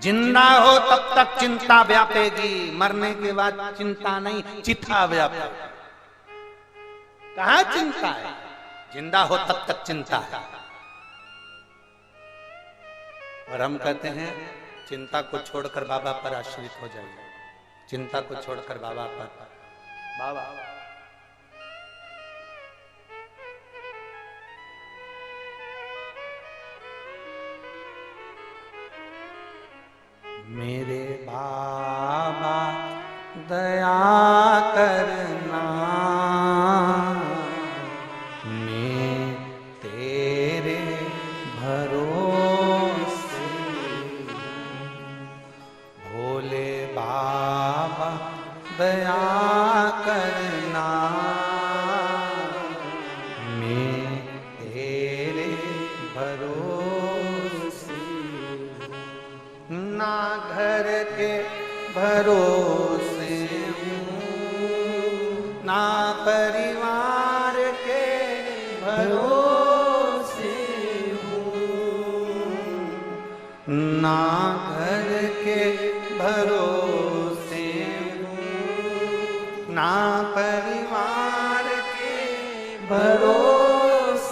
जिंदा हो तब तक चिंता व्यापेगी, मरने के बाद चिंता नहीं, चिता व्यापेगी। कहाँ चिंता है? जिंदा हो तब तक चिंता है। और हम कहते हैं चिंता को छोड़कर बाबा पर आश्रित हो जाइए, चिंता को छोड़कर बाबा पर। बाबा मेरे बाबा दया करना, मैं तेरे भरोसे, भोले बाबा दया करना, मैं तेरे भरोसे, ना घर के भरोसे हूँ, ना परिवार के भरोसे हूँ, ना घर के भरोसे हूँ, ना परिवार के भरोसे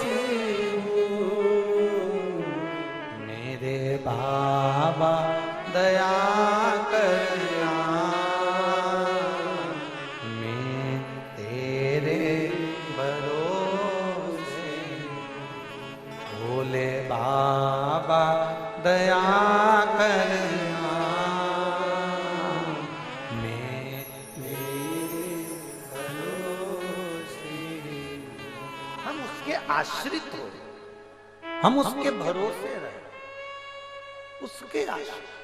भोले बाबा दया करना, हम उसके आश्रित हो, हम उसके भरोसे रहे, उसके आश्रित।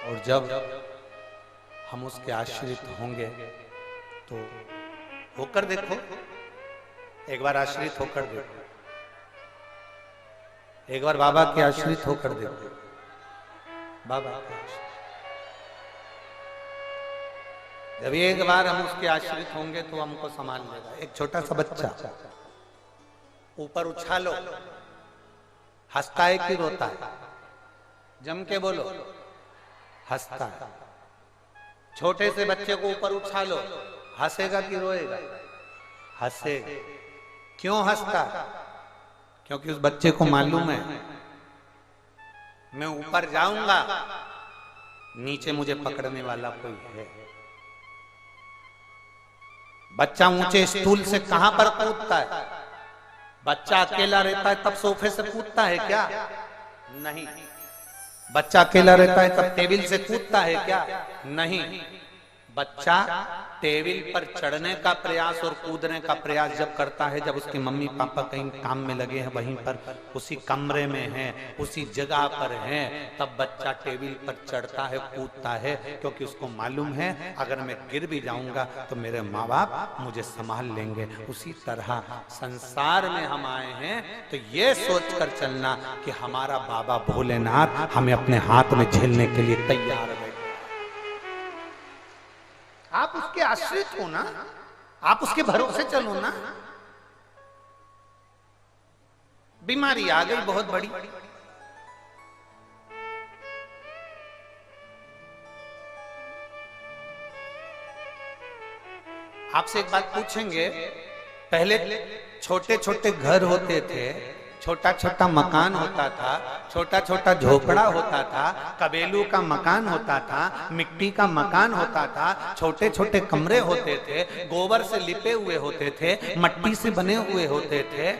और जब हम उसके आश्रित होंगे तो होकर देखो, एक बार आश्रित होकर देखो, एक बार बाबा के आश्रित होकर देखो, बाबा जब एक बार हम उसके आश्रित होंगे तो हमको संभाल लेगा। एक छोटा सा बच्चा ऊपर उछालो, हंसता है कि रोता है? जम के बोलो, हंसता है। छोटे से बच्चे को ऊपर उछालो, हंसेगा कि रोएगा? हंसेगा। क्यों हंसता? क्योंकि उस बच्चे को मालूम है मैं ऊपर जाऊंगा, नीचे मुझे पकड़ने वाला कोई है। बच्चा ऊंचे स्टूल से कहां पर कूदता है? बच्चा अकेला रहता है तब सोफे से कूदता है क्या? नहीं। बच्चा अकेला रहता है तब टेबल से कूदता है क्या? नहीं। बच्चा टेबल पर चढ़ने का प्रयास और कूदने का प्रयास जब करता है जब उसके मम्मी पापा कहीं काम में लगे हैं, वहीं पर उसी कमरे में हैं, उसी जगह पर हैं, तब बच्चा टेबल पर चढ़ता है, कूदता है, क्योंकि उसको मालूम है अगर मैं गिर भी जाऊंगा तो मेरे माँ बाप मुझे संभाल लेंगे। उसी तरह संसार में हम आए हैं तो ये सोच कर चलना कि हमारा बाबा भोलेनाथ हमें अपने हाथ में झेलने के लिए तैयार है। आप उसके आश्रित हो ना, आप उसके भरोसे चलो ना। बीमारी आ गई बहुत बड़ी, आपसे एक बात पूछेंगे। पहले छोटे छोटे घर होते थे, छोटा छोटा मकान होता था, छोटा छोटा झोपड़ा होता था, कबेलू का मकान होता था, मिट्टी का मकान होता था, छोटे छोटे कमरे होते थे, गोबर से लिपे हुए होते थे, मट्टी से बने हुए होते थे।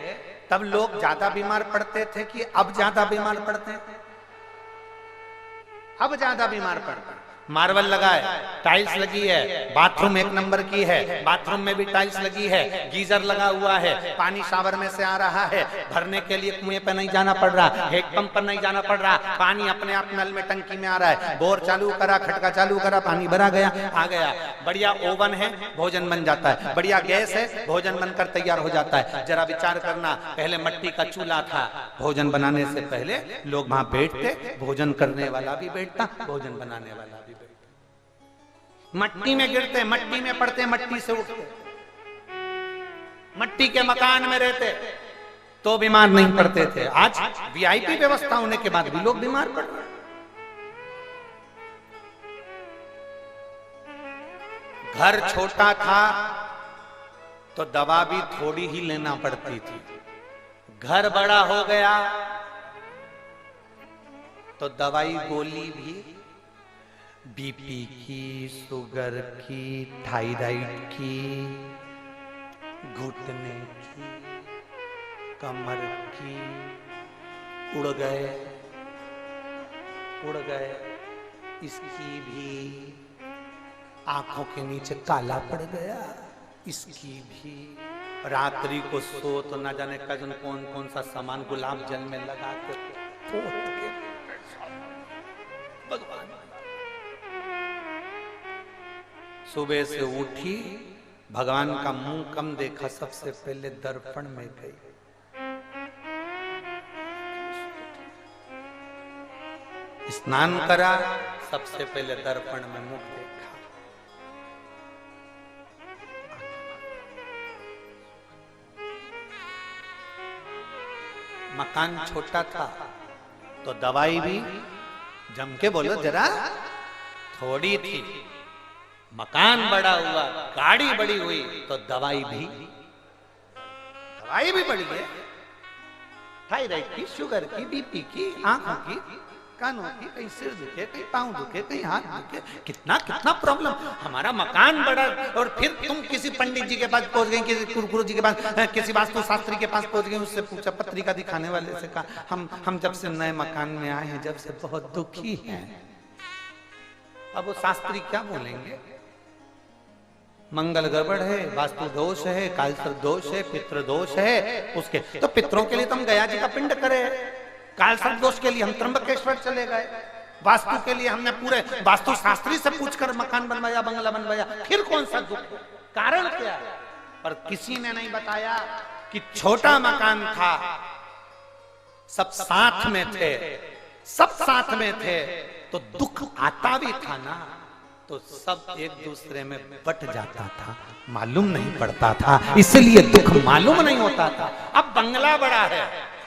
तब लोग ज्यादा बीमार पड़ते थे कि अब ज्यादा बीमार पड़ते हैं? अब ज्यादा बीमार पड़ते हैं। मार्बल लगा है, टाइल्स लगी है, बाथरूम एक नंबर की है, बाथरूम में भी टाइल्स लगी है, गीजर लगा हुआ है, पानी शावर में से आ रहा है, भरने के लिए कुएं पे नहीं जाना पड़ रहा, हैंडपंप पर नहीं जाना पड़ रहा, पानी अपने आप नल में टंकी में आ रहा है, बोर चालू करा, खटका चालू करा, पानी भरा गया, आ गया। बढ़िया ओवन है, भोजन बन जाता है, बढ़िया गैस है, भोजन बनकर तैयार हो जाता है। जरा विचार करना, पहले मिट्टी का चूल्हा था, भोजन बनाने से पहले लोग वहां बैठते, भोजन करने वाला भी बैठता, भोजन बनाने वाला भी, मट्टी में गिरते, मट्टी में पड़ते, मट्टी से उठते, मट्टी के मकान में रहते तो बीमार नहीं पड़ते थे। आज वीआईपी व्यवस्था होने के बाद भी लोग बीमार पड़ रहे हैं। घर छोटा था तो दवा भी थोड़ी ही लेना पड़ती थी, घर बड़ा हो गया तो दवाई गोली भी बीपी की, शुगर की, थायराइड की, घुटने की, कमर की, उड़ गए, उड़ गए। इसकी भी आंखों के नीचे काला पड़ गया, इसकी भी। रात्रि को सो तो ना जाने कजन कौन कौन सा सामान गुलाब जल में लगा के पोत के, भगवान। सुबह से उठी, भगवान का मुंह कम देखा, सबसे पहले दर्पण में गई, स्नान करा, सबसे पहले दर्पण में मुख देखा। मकान छोटा था तो दवाई भी, जम के बोलो जरा, थोड़ी थी। मकान बड़ा हुआ, गाड़ी बड़ी हुई तो दवाई भी बढ़ी है। थायराइड की, शुगर की, बीपी की, आंखों की, कान होती, कहीं सिर दुखे, कहीं पाँव दुखे, कहीं हाथ दुखे, कितना कितना प्रॉब्लम। हमारा मकान बड़ा, और फिर तुम किसी पंडित जी के पास पहुंच गए, किसी गुरु जी के पास, किसी वास्तु शास्त्री के पास पहुंच गए, उससे पूछा, पत्रिका दिखाने वाले से कहा हम जब से नए मकान में आए हैं, जब से बहुत दुखी हैं। अब वो शास्त्री क्या बोलेंगे? मंगल गड़बड़ है, वास्तु दोष है, कालसर्प दोष है, पितृ दोष है। उसके तो पितरों के लिए तुम गया जी का पिंड करे, कालसर्प दोष के लिए हम त्र्यंबकेश्वर चले गए, वास्तु के लिए हमने पूरे वास्तु शास्त्री से पूछकर मकान बनवाया, बंगला बनवाया। फिर कौन सा दुख, कारण क्या है? पर किसी ने नहीं बताया कि छोटा मकान था, सब साथ में थे, सब साथ में थे, तो दुख आता भी था ना, तो सब एक दूसरे में बट जाता था, मालूम नहीं पड़ता था, इसलिए दुख मालूम नहीं होता था। अब बंगला बड़ा है,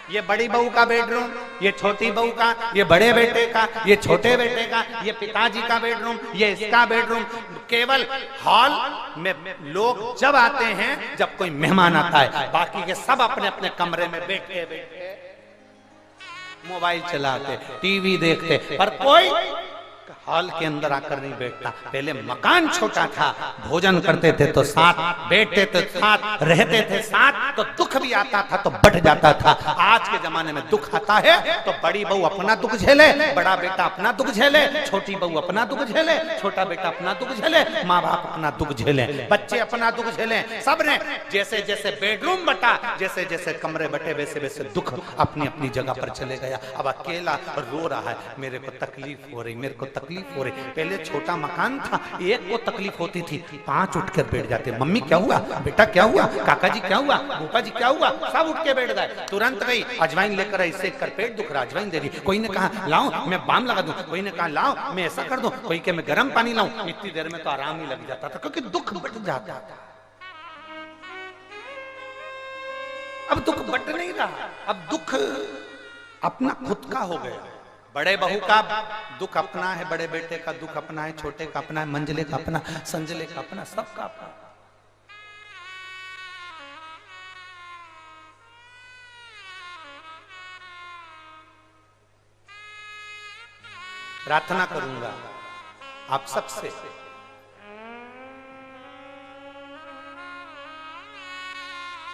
ये बड़ी बहू का बेडरूम, ये छोटी बहू का, ये बड़े बेटे का, ये छोटे बेटे का, ये पिताजी का बेडरूम, ये इसका बेडरूम। केवल हॉल में लोग जब आते हैं, जब कोई मेहमान आता है, बाकी के सब अपने अपने कमरे में बैठे बैठे मोबाइल चलाते, टीवी देखते, पर कोई हॉल के अंदर आकर नहीं बैठता। पहले मकान छोटा था, भोजन करते थे तो साथ, बैठते थे साथ, रहते थे साथ, तो दुख भी आता था तो बट जाता था। आज के जमाने में दुख आता है तो बड़ी बहू अपना दुख झेले, बड़ा बेटा अपना दुख झेले, छोटी बहू अपना दुख झेले, छोटा बेटा अपना दुख झेले, माँ बाप अपना दुख झेले, बच्चे अपना दुख झेले। सबने जैसे जैसे बेडरूम बटा, जैसे जैसे कमरे बटे, वैसे वैसे दुख अपनी अपनी जगह पर चले गया। अब अकेला रो रहा है, मेरे को तकलीफ हो रही, मेरे को तकलीफ हो रही। पहले छोटा मकान था, एक को तकलीफ होती थी, 5 उठकर बैठ जाते, मम्मी क्या हुआ, बेटा क्या हुआ, काका जी क्या हुआ, भूपा जी क्या हुआ, सब उठ के बैठ गए। तुरंत गई अजवाइन लेकर, ऐसे कर पेट दुख रहा, अजवाइन दे दी। कोई ने कहा लाओ मैं बाम लगा दूं, कोई ने कहा लाओ मैं ऐसा कर दूं, कोई के मैं गर्म पानी लाऊं। इतनी देर में तो आराम ही लग जाता था, क्योंकि दुख बट जाता था। अब दुख बट नहीं रहा, अब दुख अपना खुद का हो गया। बड़े बहू का दुख अपना है, बड़े बेटे का दुख अपना है, छोटे का अपना है, मंझले का अपना, संजले का अपना, सबका अपना। प्रार्थना करूंगा आप सबसे,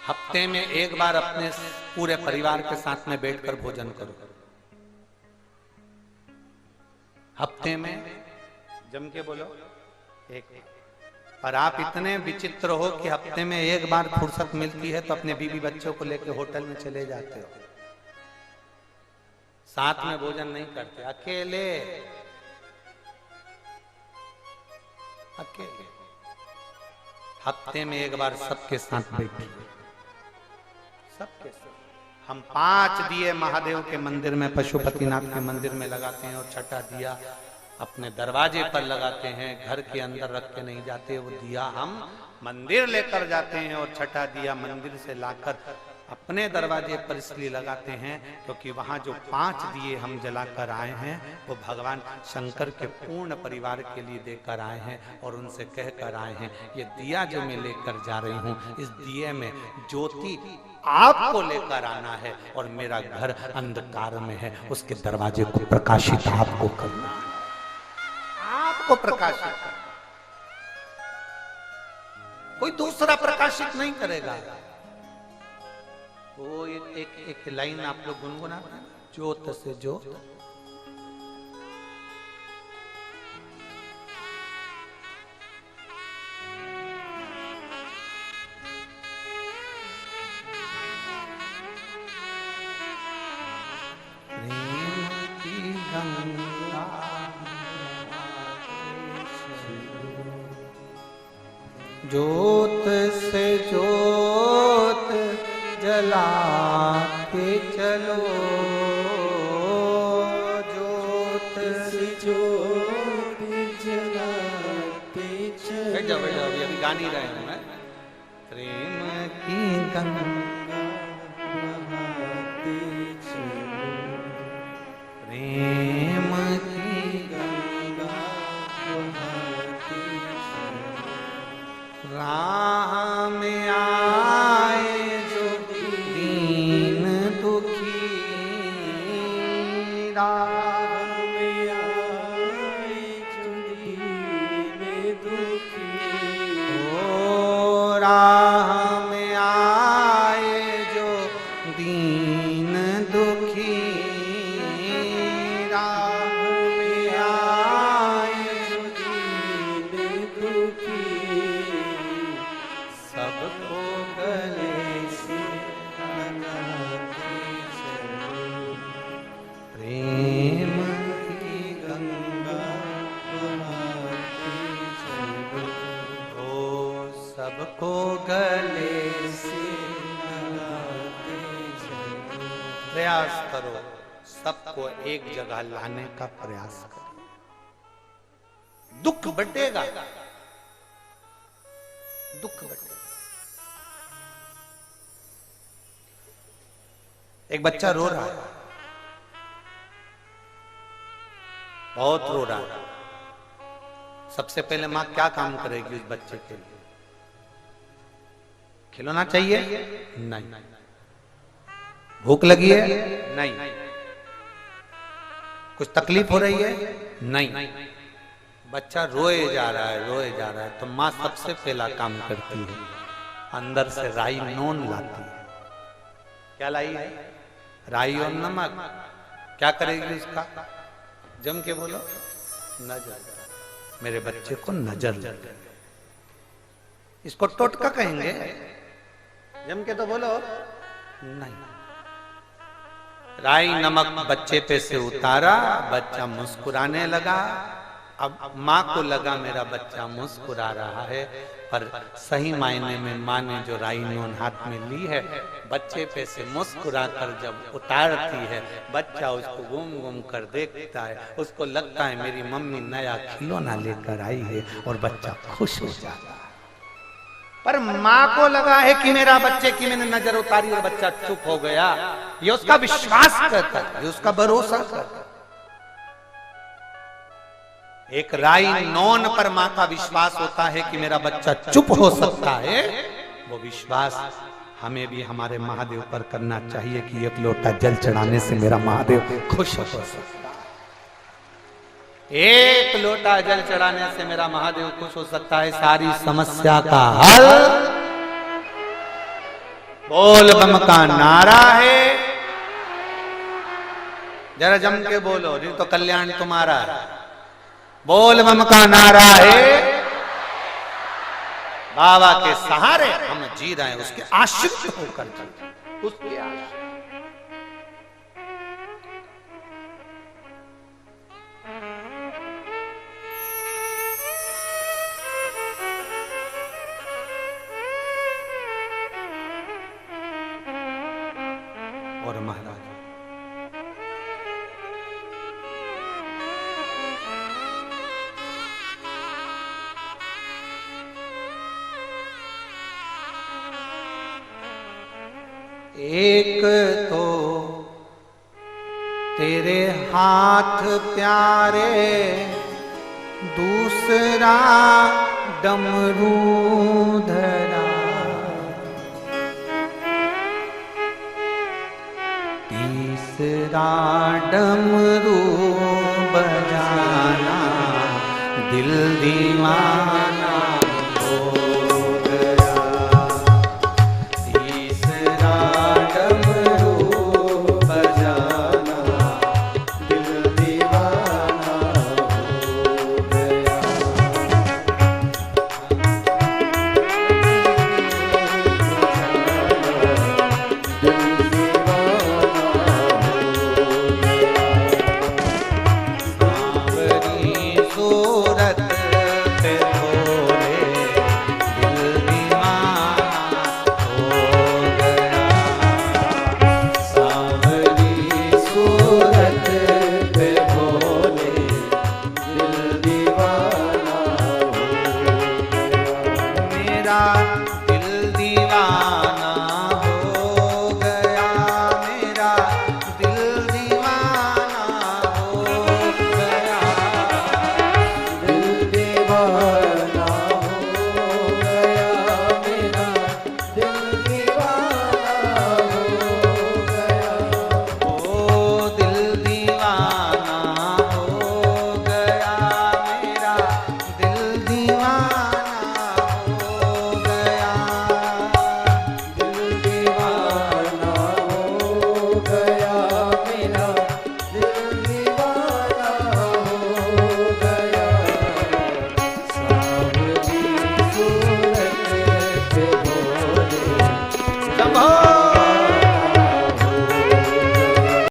हफ्ते में एक बार अपने पूरे परिवार के साथ में बैठकर भोजन करो। हफ्ते में जम के बोलो एक। और आप इतने विचित्र हो कि हफ्ते में एक बार फुर्सत मिलती है तो अपने बीवी बच्चों को लेकर होटल में चले जाते हो, साथ में भोजन नहीं करते, अकेले अकेले। हफ्ते में एक बार सबके साथ बैठिए, सबके साथ। हम 5 दिए महादेव के मंदिर में, पशुपतिनाथ के मंदिर में लगाते हैं, और छठा दिया अपने दरवाजे पर लगाते हैं, घर के अंदर रख के नहीं जाते। वो दिया हम मंदिर लेकर जाते हैं, और छठा दिया मंदिर से लाकर अपने दरवाजे पर इसलिए लगाते हैं क्योंकि वहां जो 5 दिए हम जलाकर आए हैं, वो भगवान शंकर के पूर्ण परिवार के लिए देकर आए हैं, और उनसे कहकर आए हैं ये दिया जो मैं लेकर जा रही हूँ, इस दिए में ज्योति आपको लेकर आना है, और मेरा घर अंधकार में है, उसके दरवाजे को प्रकाशित आपको करना है, आपको प्रकाशित करना। कोई दूसरा प्रकाशित नहीं करेगा। वो एक लाइन आप लोग गुनगुना, ज्योत से ज्योत ज्योत से ज्योत जला के चलो, ज्योत से ज्योत जला के चलो। अभी गा नहीं रहे हैं, प्रेम की गंगा बहाते चलो, प्रेम की गंगा बहाते चलो, राह में आए जो दीन दुखी, राह राह में आए जो दीन दुखी, राह में आए जो दीन दुखी, सबको गले से लगाते चलो, प्रेम की गंगा बहाते चलो, ओ सबको गले से लगाते चलो। प्रयास करो, सबको एक जगह लाने का प्रयास करो। दुख बटेगा, दुख बटेगा। एक बच्चा रो रहा है, बहुत रो रहा है। सबसे पहले मां क्या काम करेगी उस बच्चे के लिए? खिलौना चाहिए? नहीं। भूख लगी है? नहीं। कुछ तकलीफ हो रही है? नहीं। बच्चा रोए जा रहा है, रोए जा रहा है, तो मां सबसे पहला काम करती है, अंदर से राई नून लाती है। क्या लाई है? राई और नमक। क्या करेगी उसका? जम के बोलो, नजर। मेरे बच्चे को नजर लग गई। इसको टोटका कहेंगे? जम के तो बोलो। नहीं। राई नमक बच्चे पे से उतारा, बच्चा मुस्कुराने लगा। अब माँ को लगा मेरा बच्चा मुस्कुरा रहा है, पर सही मायने में माँ ने जो राई नून हाथ में ली है, बच्चे पे से मुस्कुरा कर जब उतारती है, बच्चा उसको घूम घूम कर देखता है, उसको लगता है मेरी मम्मी नया खिलौना लेकर आई है, और बच्चा खुश हो जाता है। पर माँ को लगा है कि मेरा बच्चे की मैंने नजर उतारी और बच्चा चुप हो गया। ये उसका विश्वास करता है, ये उसका भरोसा करता है। एक राई नौन पर माँ का विश्वास होता है कि मेरा बच्चा चुप हो सकता है। वो विश्वास हमें भी हमारे महादेव पर करना चाहिए कि एक लोटा जल चढ़ाने से मेरा महादेव खुश हो सकता है। एक लोटा जल चढ़ाने से मेरा महादेव खुश हो सकता है। सारी समस्या का हल बोल बम का नारा है। जरा जम के बोलो, नहीं तो कल्याण तुम्हारा है। बोल बम का नारा है। बाबा के सहारे हम जी रहे हैं, उसके आश्रित होकर जी रहे हैं, उसके आश्रित। और महाराज एक तो तेरे हाथ प्यारे, दूसरा डमरू धरा, तीसरा डमरू बजाना, दिल दीवाना